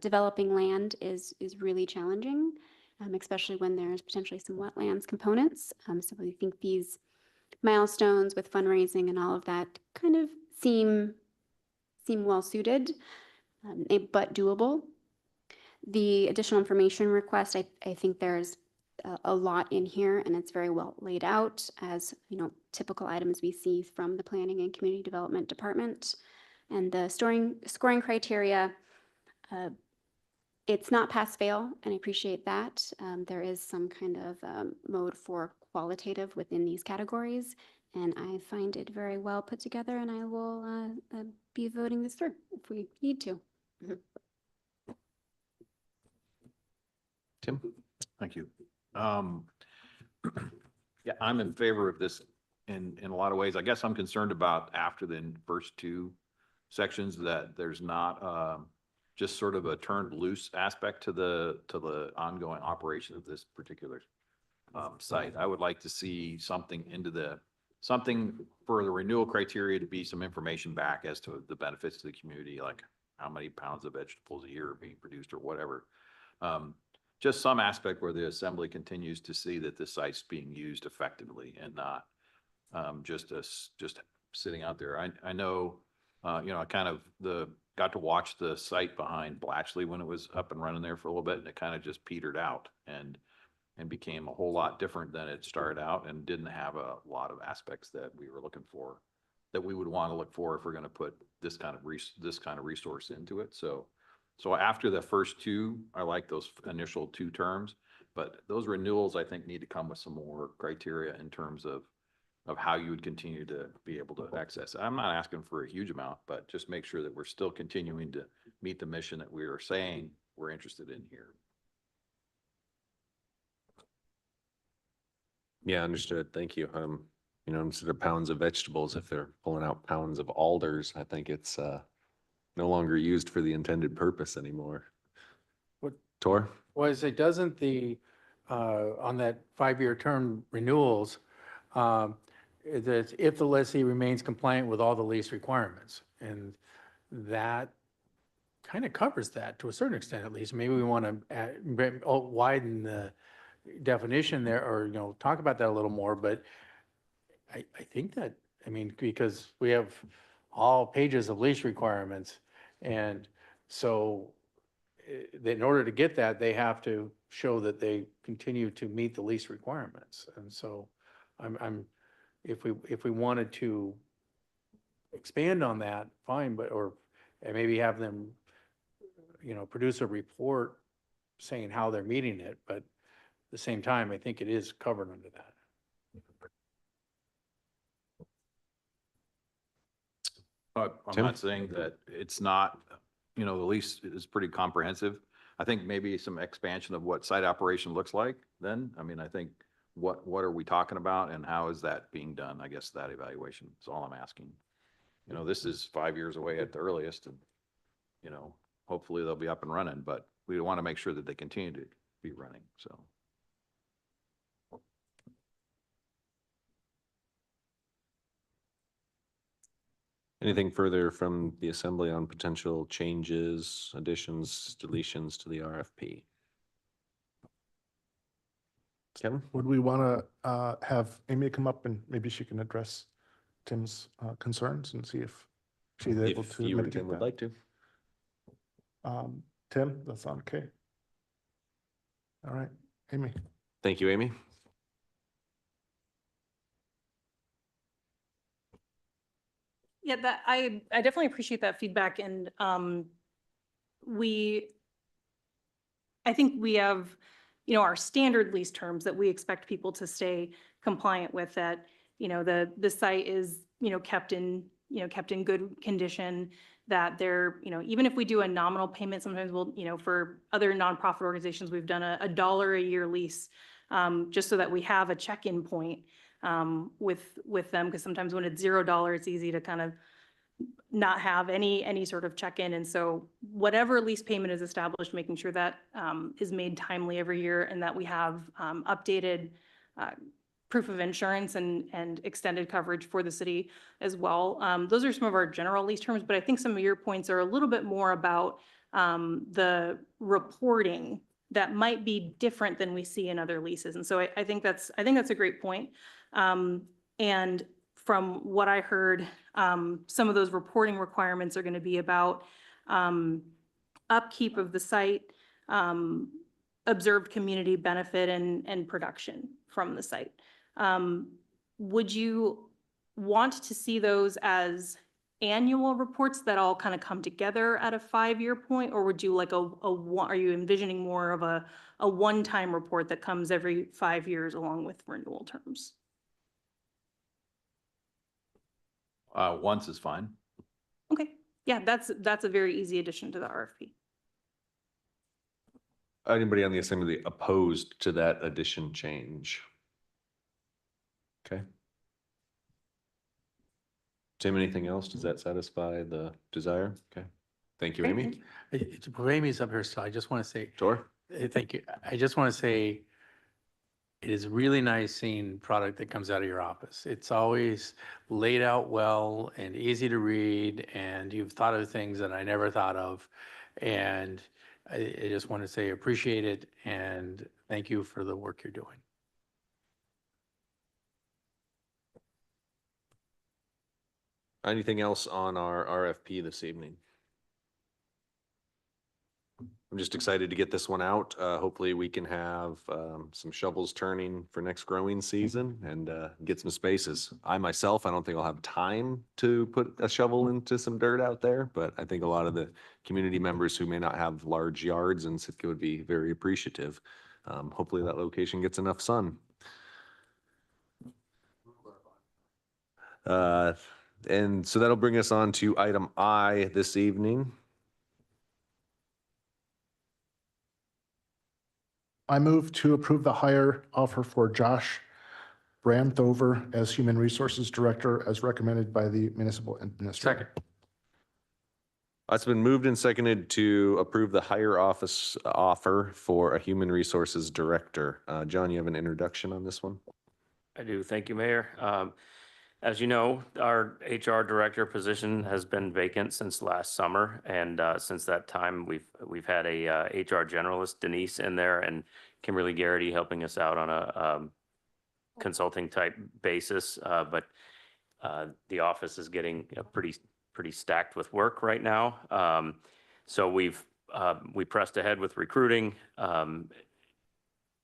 Developing land is really challenging, especially when there's potentially some wetlands components. So I think these milestones with fundraising and all of that kind of seem well suited, but doable. The additional information request, I think there's a lot in here, and it's very well laid out as typical items we see from the Planning and Community Development Department. And the scoring criteria, it's not pass-fail, and I appreciate that. There is some kind of mode for qualitative within these categories, and I find it very well put together, and I will be voting this through if we need to. Tim? Thank you. Yeah, I'm in favor of this in a lot of ways. I guess I'm concerned about after the first two sections that there's not just sort of a turned loose aspect to the ongoing operation of this particular site. I would like to see something for the renewal criteria to be some information back as to the benefits to the community, like how many pounds of vegetables a year are being produced or whatever. Just some aspect where the assembly continues to see that the site's being used effectively and not just sitting out there. I know, I kind of got to watch the site behind Blatchley when it was up and running there for a little bit, and it kind of just petered out and became a whole lot different than it started out, and didn't have a lot of aspects that we were looking for, that we would want to look for if we're going to put this kind of resource into it. So after the first two, I like those initial two terms, but those renewals, I think, need to come with some more criteria in terms of how you would continue to be able to access it. I'm not asking for a huge amount, but just make sure that we're still continuing to meet the mission that we are saying we're interested in here. Yeah, understood. Thank you. Instead of pounds of vegetables, if they're pulling out pounds of alders, I think it's no longer used for the intended purpose anymore. What? Tor? Well, it doesn't on that 5-year term renewals, that if the lessee remains compliant with all the lease requirements, and that kind of covers that to a certain extent, at least. Maybe we want to widen the definition there, or, talk about that a little more, but I think that, because we have all pages of lease requirements, and so in order to get that, they have to show that they continue to meet the lease requirements. And so if we wanted to expand on that, fine, but, or maybe have them, produce a report saying how they're meeting it, but at the same time, I think it is covered under that. I'm Tim? not saying that it's not, the lease is pretty comprehensive. I think maybe some expansion of what site operation looks like then. I think what are we talking about and how is that being done? I guess that evaluation is all I'm asking. You know, this is 5 years away at the earliest and, you know, hopefully they'll be up and running, but we want to make sure that they continue to be running, so. Anything further from the assembly on potential changes, additions, deletions to the RFP? Kevin? Would we want to have Amy come up and maybe she can address Tim's concerns and see if she's able If to you or mitigate Tim would that? like to. Tim, that sound okay? All right, Amy. Thank you, Amy. Yeah, that I definitely appreciate that feedback, and I think we have, our standard lease terms that we expect people to stay compliant with, that, the site is, kept in good condition, that they're, even if we do a nominal payment, sometimes we'll, for other nonprofit organizations, we've done a $1 a year lease, just so that we have a check-in point with them, because sometimes when it's $0, it's easy to kind of not have any sort of check-in. And so whatever lease payment is established, making sure that is made timely every year, and that we have updated proof of insurance and extended coverage for the city as well. Those are some of our general lease terms, but I think some of your points are a little bit more about the reporting that might be different than we see in other leases. And so I think that's a great point. And from what I heard, some of those reporting requirements are going to be about upkeep of the site, observed community benefit, and production from the site. Would you want to see those as annual reports that all kind of come together at a 5-year point, or would you like are you envisioning more of a one-time report that comes every 5 years along with renewal terms? Once is fine. Okay, yeah, that's a very easy addition to the RFP. Anybody on the assembly opposed to that addition change? Okay. Tim, anything else? Does that satisfy the desire? Okay. Thank you, Amy. Amy's up here, so I just want to say, Sure. thank you. I just want to say, it is really nice seeing product that comes out of your office. It's always laid out well and easy to read, and you've thought of things that I never thought of. And I just want to say appreciate it and thank you for the work you're doing. Anything else on our RFP this evening? I'm just excited to get this one out. Hopefully we can have some shovels turning for next growing season and get some spaces. I myself, I don't think I'll have time to put a shovel into some dirt out there, but I think a lot of the community members who may not have large yards in Sitka would be very appreciative. Hopefully that location gets enough sun. And so that'll bring us on to item I this evening. I move to approve the hire offer for Josh Bramthover as Human Resources Director as recommended by the Municipal Administrator. Second. It's been moved and seconded to approve the hire offer for a Human Resources Director. John, you have an introduction on this one? I do. Thank you, Mayor. As you know, our HR director position has been vacant since last summer, and since that time, we've had a HR generalist, Denise, in there, and Kimberly Garrity helping us out on a consulting type basis. But the office is getting pretty stacked with work right now. So we pressed ahead with recruiting.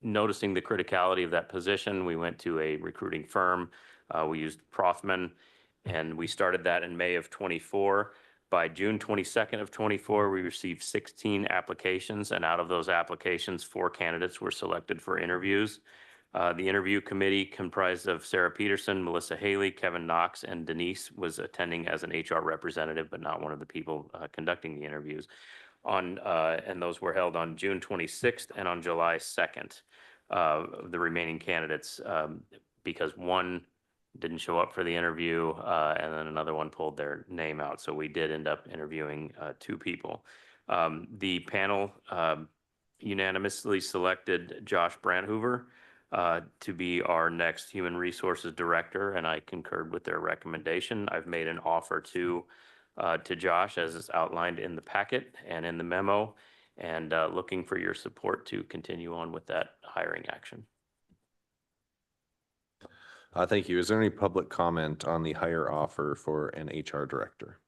Noticing the criticality of that position, we went to a recruiting firm. We used Prothman, and we started that in May of 24. By June 22nd of 24, we received 16 applications, and out of those applications, 4 candidates were selected for interviews. The interview committee comprised of Sarah Peterson, Melissa Haley, Kevin Knox, and Denise was attending as an HR representative, but not one of the people conducting the interviews. And those were held on June 26th and on July 2nd. the remaining candidates, because one didn't show up for the interview, and then another one pulled their name out. So we did end up interviewing two people. The panel unanimously selected Josh Brandhoover to be our next Human Resources Director, and I concurred with their recommendation. I've made an offer to Josh, as is outlined in the packet and in the memo, and looking for your support to continue on with that hiring action. Thank you. Is there any public comment on the hire offer for an HR director?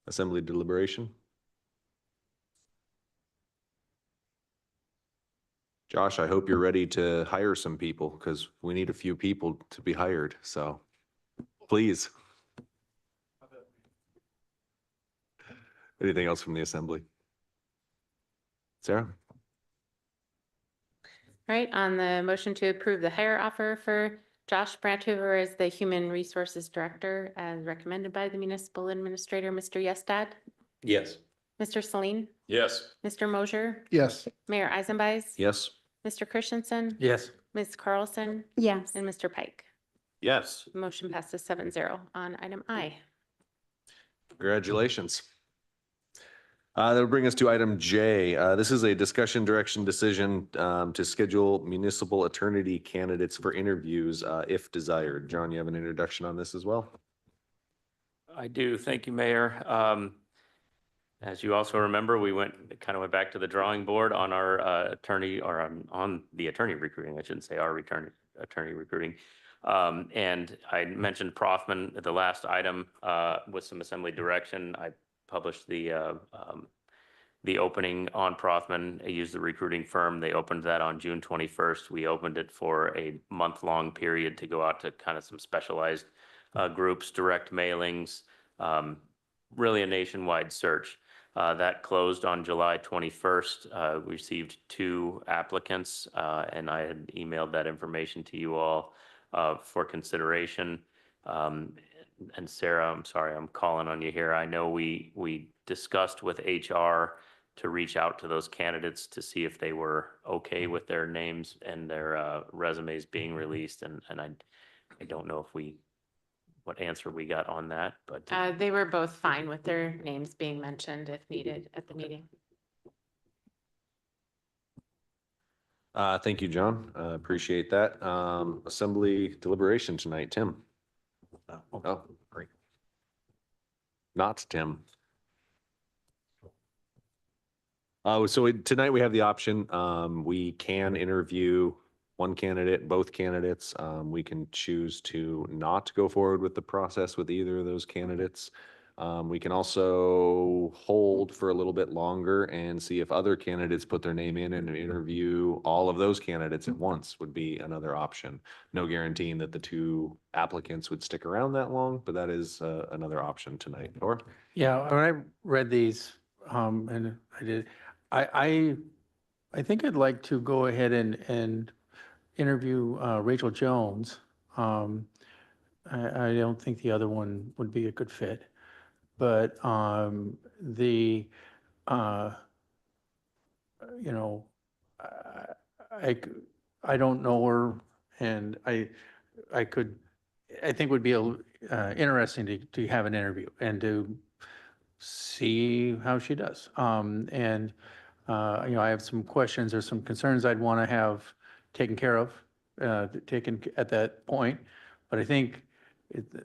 Assembly deliberation? Josh, I hope you're ready to hire some people because we need a few people to be hired. So please. Anything else from the assembly? Sarah? All right, on the motion to approve the hire offer for Josh Brandhoover as the Human Resources Director as recommended by the Municipal Administrator, Mr. Yestad, Yes. Mr. Celine, Yes. Mr. Mosher, Yes. Mayor Eisenbais. Yes. Mr. Christensen, Yes. Ms. Carlson, Yes. and Mr. Pike. Yes. Motion passes 7-0 on item I. Congratulations. That'll bring us to item J. This is a discussion direction decision to schedule municipal attorney candidates for interviews if desired. John, you have an introduction on this as well? I do. Thank you, Mayor. As you also remember, we went back to the drawing board on our attorney, or on the attorney recruiting, I shouldn't say our attorney recruiting. And I mentioned Prothman at the last item with some assembly direction. I published the opening on Prothman. I used the recruiting firm. They opened that on June 21st. We opened it for a month-long period to go out to some specialized groups, direct mailings, really a nationwide search. That closed on July 21st. We received 2 applicants, and I had emailed that information to you all for consideration. And Sarah, I'm sorry, I'm calling on you here. I know we discussed with HR to reach out to those candidates to see if they were okay with their names and their resumes being released. And I don't know what answer we got on that, but They were both fine with their names being mentioned if needed at the meeting. Thank you, John. Appreciate that. Assembly deliberation tonight, Tim. Oh, great. Not Tim. Tonight we have the option. We can interview one candidate, both candidates. We can choose to not go forward with the process with either of those candidates. We can also hold for a little bit longer and see if other candidates put their name in and interview all of those candidates at once would be another option. No guaranteeing that the 2 applicants would stick around that long, but that is another option tonight. Or Yeah, when I read these, and I did, I think I'd like to go ahead and interview Rachel Jones. I don't think the other one would be a good fit, but I don't know her, and I think it would be interesting to have an interview and to see how she does. I have some questions or some concerns I'd want to have taken care of, taken at that point. But I think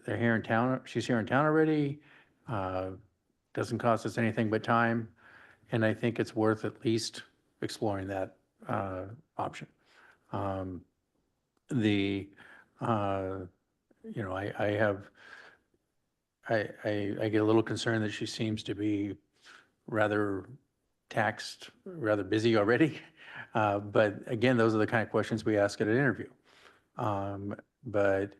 they're here in town. She's here in town already. Doesn't cost us anything but time. And I think it's worth at least exploring that option. I get a little concerned that she seems to be rather taxed, rather busy already. But again, those are the kind of questions we ask at an interview. But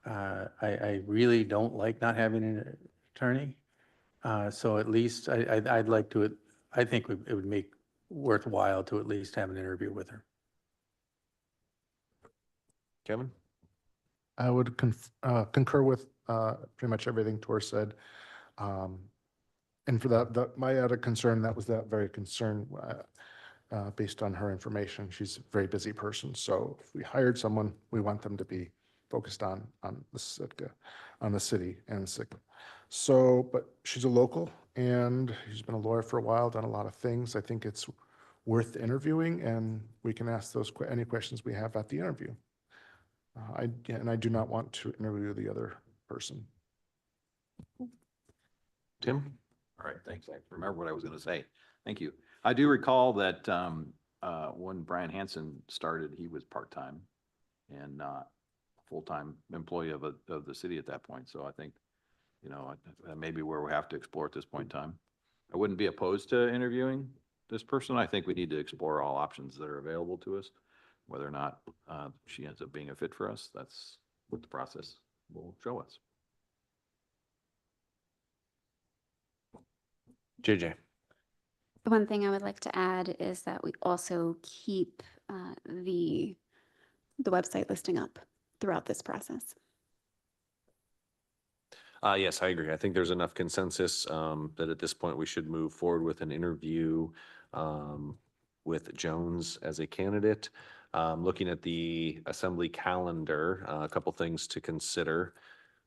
I really don't like not having an attorney. So at least I'd like to, I think it would make worthwhile to at least have an interview with her. Kevin? I would concur with pretty much everything Tor said. And for that my other concern, that was that very concern. based on her information. She's a very busy person. So if we hired someone, we want them to be focused on the Sitka, on the city and Sitka. So, but she's a local and she's been a lawyer for a while, done a lot of things. I think it's worth interviewing, and we can ask those any questions we have at the interview. I do not want to interview the other person. Tim? All right, thanks. I remember what I was going to say. Thank you. I do recall that when Brian Hansen started, he was part-time and not a full-time employee of the city at that point. So I think, you know, that may be where we have to explore at this point in time. I wouldn't be opposed to interviewing this person. I think we need to explore all options that are available to us. Whether or not she ends up being a fit for us, that's what the process will show us. JJ? The one thing I would like to add is that we also keep the website listing up throughout this process. Yes, I agree. I think there's enough consensus that at this point we should move forward with an interview with Jones as a candidate. Looking at the assembly calendar, a couple things to consider.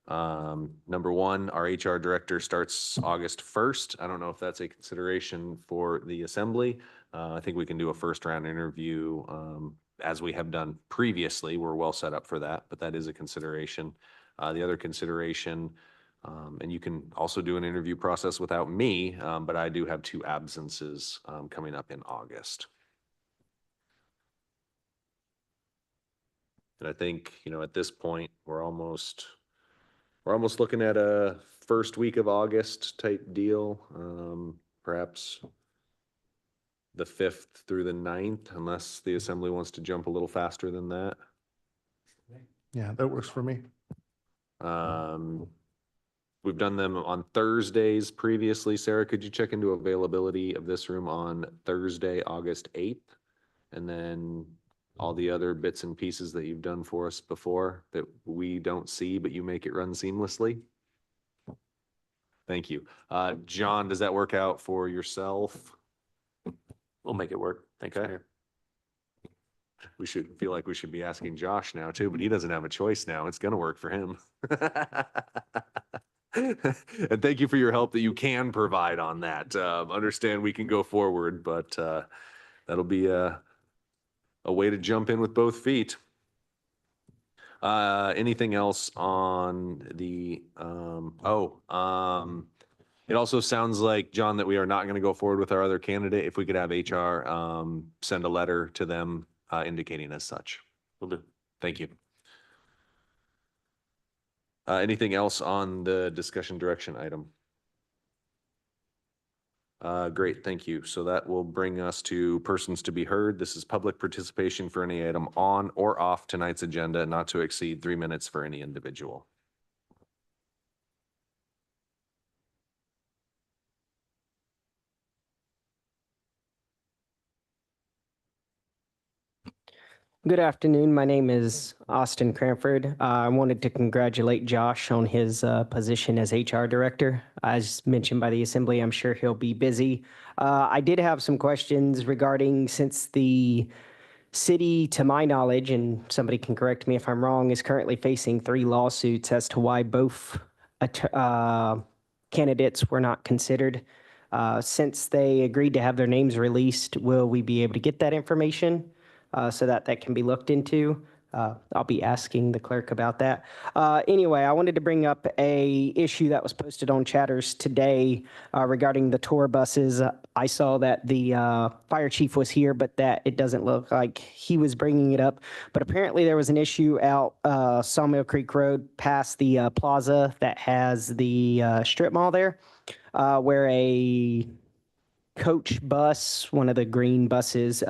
Number one, our HR director starts August 1st. I don't know if that's a consideration for the assembly. I think we can do a first round interview as we have done previously. We're well set up for that, but that is a consideration. The other consideration, and you can also do an interview process without me, but I do have 2 absences coming up in August. And I think, you know, at this point, we're almost looking at a first week of August type deal, perhaps the 5th through the 9th, unless the assembly wants to jump a little faster than that. Yeah, that works for me. We've done them on Thursdays previously. Sarah, could you check into availability of this room on Thursday, August 8th? And then all the other bits and pieces that you've done for us before that we don't see, but you make it run seamlessly. Thank you. John, does that work out for yourself? We'll make it work. Thanks, Okay. Mayor. We should feel like we should be asking Josh now too, but he doesn't have a choice now. It's gonna work for him. And thank you for your help that you can provide on that. Understand we can go forward, but that'll be a way to jump in with both feet. Anything else on the, it also sounds like, John, that we are not going to go forward with our other candidate. If we could have HR send a letter to them indicating as such. Will do. Thank you. Anything else on the discussion direction item? Great, thank you. So that will bring us to persons to be heard. This is public participation for any item on or off tonight's agenda, not to exceed 3 minutes for any individual. Good afternoon. My name is Austin Cranford. I wanted to congratulate Josh on his position as HR director. As mentioned by the assembly, I'm sure he'll be busy. I did have some questions regarding, since the city, to my knowledge, and somebody can correct me if I'm wrong, is currently facing 3 lawsuits as to why both candidates were not considered. Since they agreed to have their names released, will we be able to get that information? So that can be looked into. I'll be asking the clerk about that. Anyway, I wanted to bring up a issue that was posted on Chatters today regarding the tour buses. I saw that the fire chief was here, but that it doesn't look like he was bringing it up. But apparently there was an issue out Sawmill Creek Road past the plaza that has the strip mall there, where a coach bus, one of the green buses,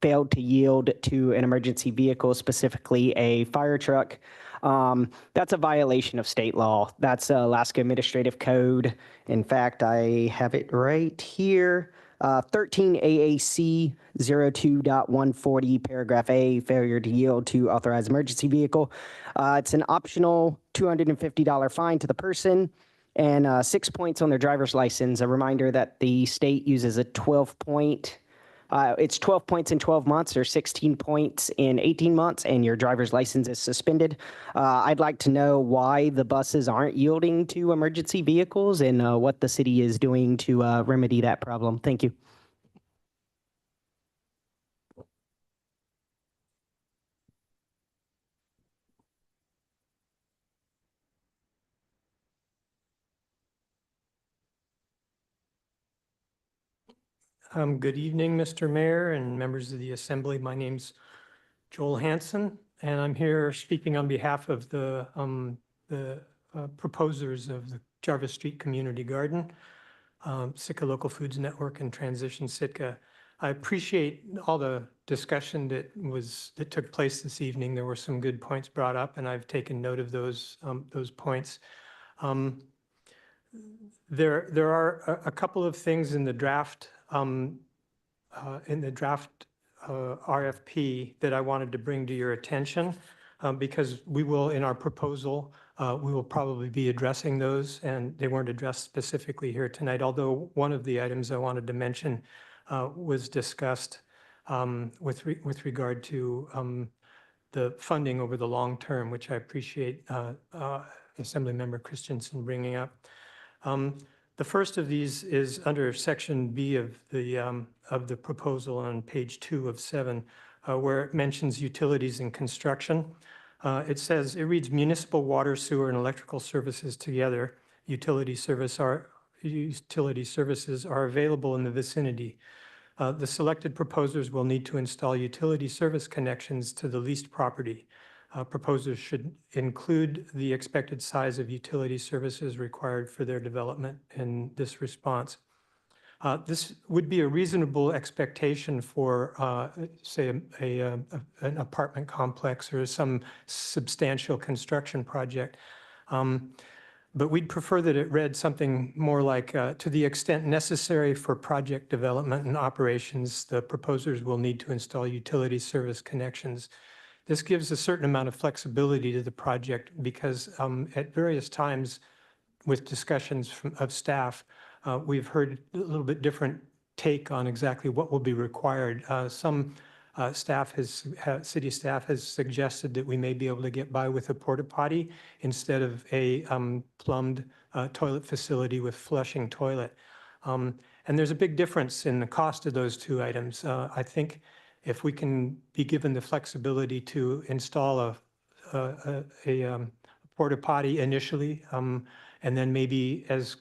failed to yield to an emergency vehicle, specifically a fire truck. That's a violation of state law. That's Alaska Administrative Code. In fact, I have it right here. 13 AAC 02.140, paragraph A, failure to yield to authorized emergency vehicle. It's an optional $250 fine to the person and 6 points on their driver's license. A reminder that the state uses a 12-point It's 12 points in 12 months or 16 points in 18 months, and your driver's license is suspended. I'd like to know why the buses aren't yielding to emergency vehicles and what the city is doing to remedy that problem. Thank you. Good evening, Mr. Mayor and members of the Assembly. My name's Joel Hanson, and I'm here speaking on behalf of the proposers of the Jarvis Street Community Garden, Sitka Local Foods Network, and Transition Sitka. I appreciate all the discussion that took place this evening. There were some good points brought up, and I've taken note of those points. There are a couple of things in the draft RFP that I wanted to bring to your attention because we will, in our proposal, we will probably be addressing those, and they weren't addressed specifically here tonight, although one of the items I wanted to mention was discussed with regard to the funding over the long term, which I appreciate Assemblymember Christensen bringing up. The first of these is under section B of the proposal on page 2 of 7, where it mentions utilities and construction. It says, it reads municipal water, sewer, and electrical services together. Utility services are available in the vicinity. The selected proposers will need to install utility service connections to the leased property. Proposers should include the expected size of utility services required for their development in this response. This would be a reasonable expectation for, say, an apartment complex or some substantial construction project. But we'd prefer that it read something more like, to the extent necessary for project development and operations, the proposers will need to install utility service connections. This gives a certain amount of flexibility to the project because at various times with discussions of staff, we've heard a little bit different take on exactly what will be required. Some city staff has suggested that we may be able to get by with a porta potty instead of a plumbed toilet facility with flushing toilet. And there's a big difference in the cost of those two items. I think if we can be given the flexibility to install a porta potty initially, and then maybe as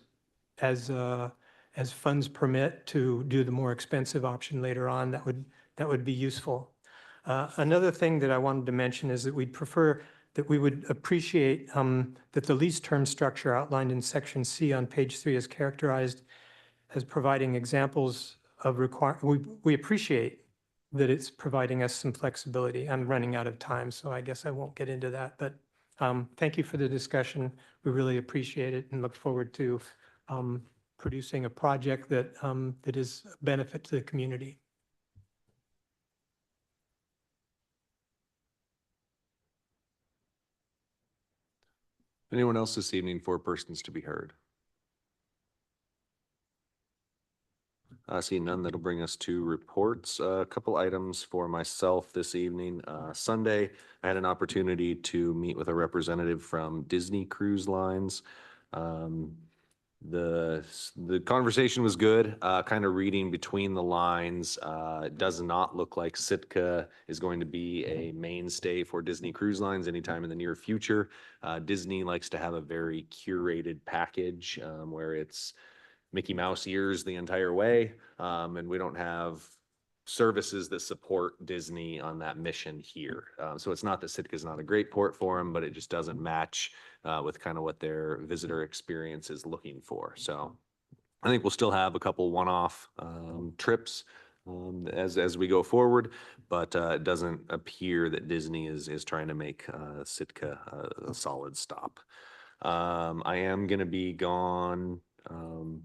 funds permit to do the more expensive option later on, that would be useful. Another thing that I wanted to mention is that we would appreciate that the lease term structure outlined in section C on page 3 is characterized as providing examples of we appreciate that it's providing us some flexibility. I'm running out of time, so I guess I won't get into that. But thank you for the discussion. We really appreciate it and look forward to producing a project that is a benefit to the community. Anyone else this evening for persons to be heard? Seeing none, that'll bring us to reports. A couple items for myself this evening. Sunday, I had an opportunity to meet with a representative from Disney Cruise Lines. The conversation was good, kind of reading between the lines. It does not look like Sitka is going to be a mainstay for Disney Cruise Lines anytime in the near future. Disney likes to have a very curated package where it's Mickey Mouse ears the entire way, and we don't have services that support Disney on that mission here. So it's not that Sitka is not a great port for them, but it just doesn't match with kind of what their visitor experience is looking for. So I think we'll still have a couple one-off trips as we go forward, but it doesn't appear that Disney is trying to make Sitka a solid stop. I am going to be gone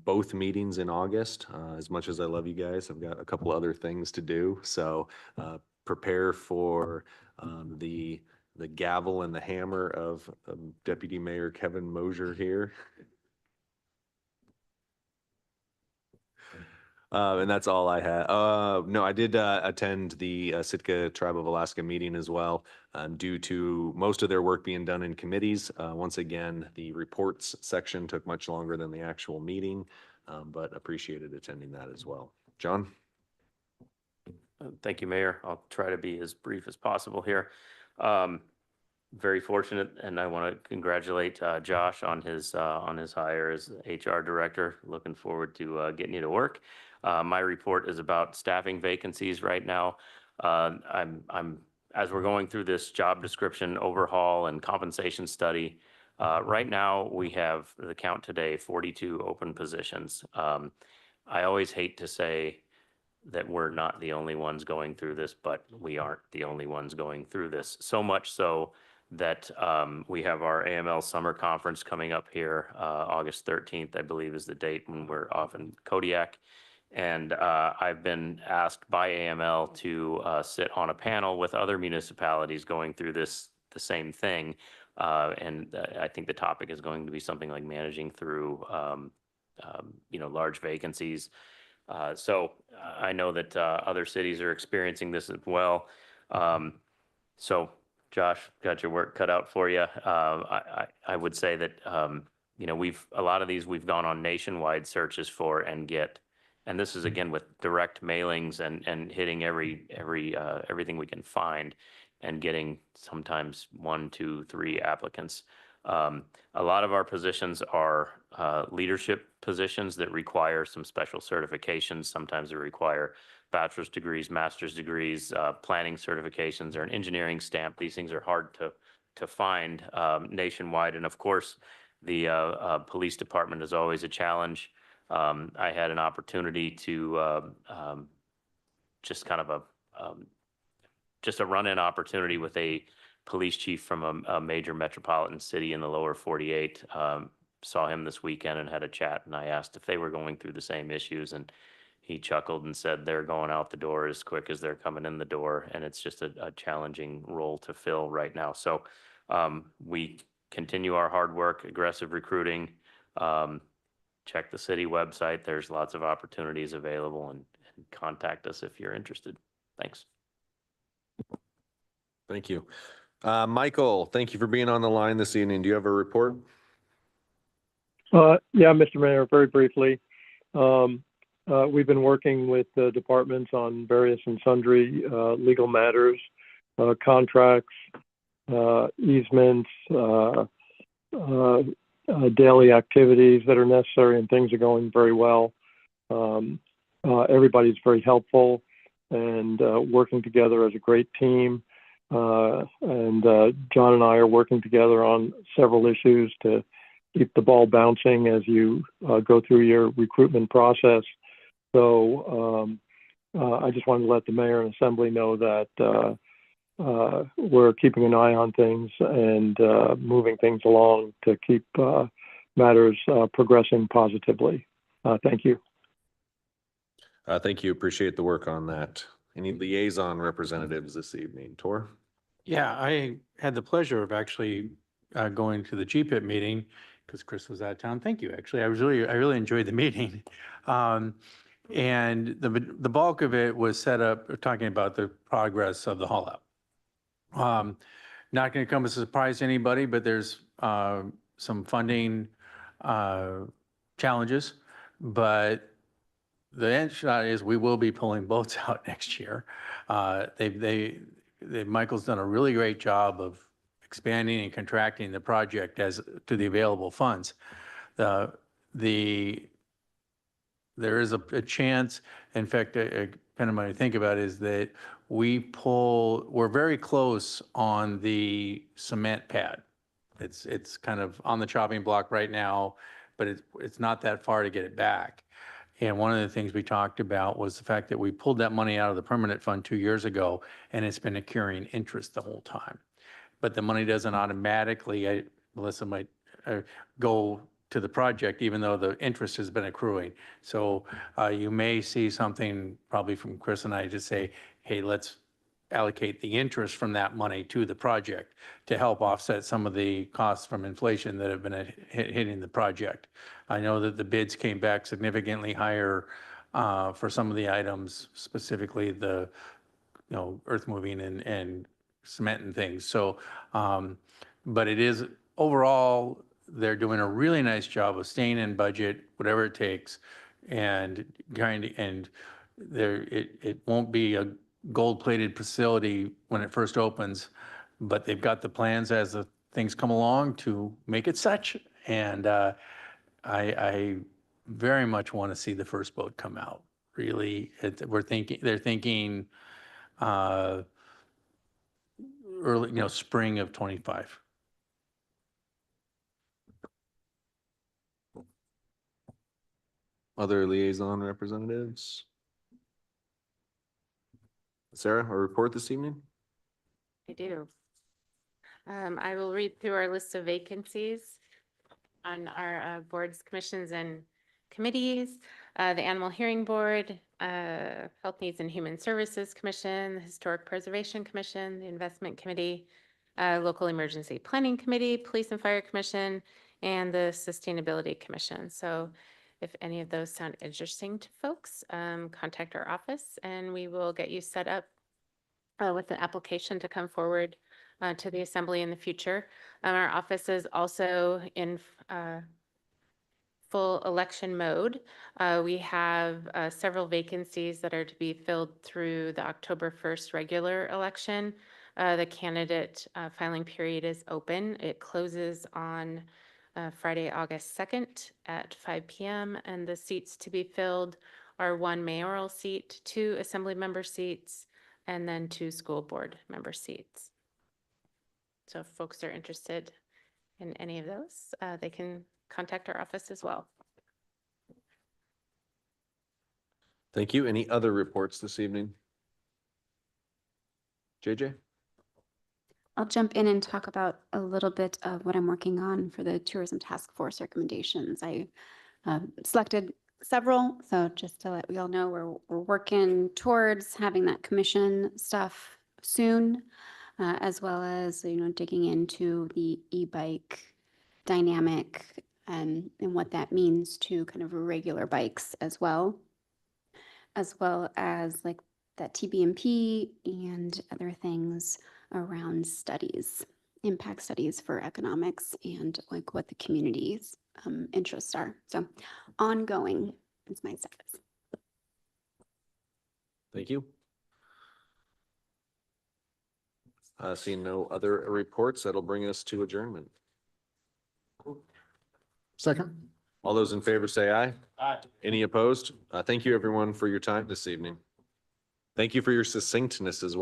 both meetings in August. As much as I love you guys, I've got a couple other things to do. So prepare for the gavel and the hammer of Deputy Mayor Kevin Mosier here. And that's all I had. No, I did attend the Sitka Tribe of Alaska meeting as well. Due to most of their work being done in committees. Once again, the reports section took much longer than the actual meeting, but appreciated attending that as well. John? Thank you, Mayor. I'll try to be as brief as possible here. Very fortunate, and I want to congratulate Josh on his hire as HR director. Looking forward to getting you to work. My report is about staffing vacancies right now. As we're going through this job description overhaul and compensation study, right now we have the count today 42 open positions. I always hate to say that we're not the only ones going through this, but we aren't the only ones going through this. So much so that we have our AML summer conference coming up here, August 13th, I believe is the date when we're off in Kodiak. And I've been asked by AML to sit on a panel with other municipalities going through the same thing. And I think the topic is going to be something like managing through, large vacancies. So I know that other cities are experiencing this as well. So Josh, got your work cut out for you. I would say that, a lot of these we've gone on nationwide searches for and get, and this is again with direct mailings and hitting everything we can find and getting sometimes 1, 2, 3 applicants. A lot of our positions are leadership positions that require some special certifications. Sometimes they require bachelor's degrees, master's degrees, planning certifications, or an engineering stamp. These things are hard to find nationwide. And of course, the police department is always a challenge. I had an opportunity to just kind of a run-in opportunity with a police chief from a major metropolitan city in the lower 48. Saw him this weekend and had a chat, and I asked if they were going through the same issues, and he chuckled and said they're going out the door as quick as they're coming in the door, and it's just a challenging role to fill right now. So we continue our hard work, aggressive recruiting. Check the city website. There's lots of opportunities available, and contact us if you're interested. Thanks. Thank you. Michael, thank you for being on the line this evening. Do you have a report? Yeah, Mr. Mayor, very briefly. We've been working with the departments on various and sundry legal matters, contracts, easements, daily activities that are necessary, and things are going very well. Everybody's very helpful and working together as a great team. And John and I are working together on several issues to keep the ball bouncing as you go through your recruitment process. So I just wanted to let the mayor and assembly know that we're keeping an eye on things and moving things along to keep matters progressing positively. Thank you. Thank you. Appreciate the work on that. Any liaison representatives this evening? Tor? Yeah, I had the pleasure of actually going to the GPIP meeting because Chris was out of town. Thank you. Actually, I really enjoyed the meeting. And the bulk of it was set up talking about the progress of the haul out. Not going to come as a surprise to anybody, but there's some funding challenges. But the end shot is we will be pulling boats out next year. Michael's done a really great job of expanding and contracting the project as to the available funds. There is a chance, in fact, kind of what I think about is that we're very close on the cement pad. It's kind of on the chopping block right now, but it's not that far to get it back. And one of the things we talked about was the fact that we pulled that money out of the permanent fund 2 years ago, and it's been accruing interest the whole time. But the money doesn't automatically, Melissa might go to the project, even though the interest has been accruing. So you may see something probably from Chris and I to say, hey, let's allocate the interest from that money to the project to help offset some of the costs from inflation that have been hitting the project. I know that the bids came back significantly higher for some of the items, specifically the, earth moving and cement and things. So, but it is, overall, they're doing a really nice job of staying in budget, whatever it takes. And it won't be a gold-plated facility when it first opens, but they've got the plans as the things come along to make it such. And I very much want to see the first boat come out. Really, they're thinking early, spring of 25. Other liaison representatives? Sarah, a report this evening? I do. I will read through our list of vacancies on our boards, commissions, and committees. The Animal Hearing Board, Health Needs and Human Services Commission, the Historic Preservation Commission, the Investment Committee, Local Emergency Planning Committee, Police and Fire Commission, and the Sustainability Commission. So if any of those sound interesting to folks, contact our office and we will get you set up with an application to come forward to the assembly in the future. Our office is also in full election mode. We have several vacancies that are to be filled through the October 1st regular election. The candidate filing period is open. It closes on Friday, August 2nd at 5 p.m. And the seats to be filled are 1 mayoral seat, 2 assembly member seats, and then 2 school board member seats. So if folks are interested in any of those, they can contact our office as well. Thank you. Any other reports this evening? JJ? I'll jump in and talk about a little bit of what I'm working on for the Tourism Task Force recommendations. I selected several, so just to let we all know, we're working towards having that commission stuff soon, as well as, digging into the e-bike dynamic and what that means to kind of regular bikes as well as like that TBMP and other things around studies, impact studies for economics and like what the community's interests are. So ongoing is my status. Thank you. Seeing no other reports, that'll bring us to adjournment. Second. All those in favor say aye. Aye. Any opposed? Thank you, everyone, for your time this evening. Thank you for your succinctness as well.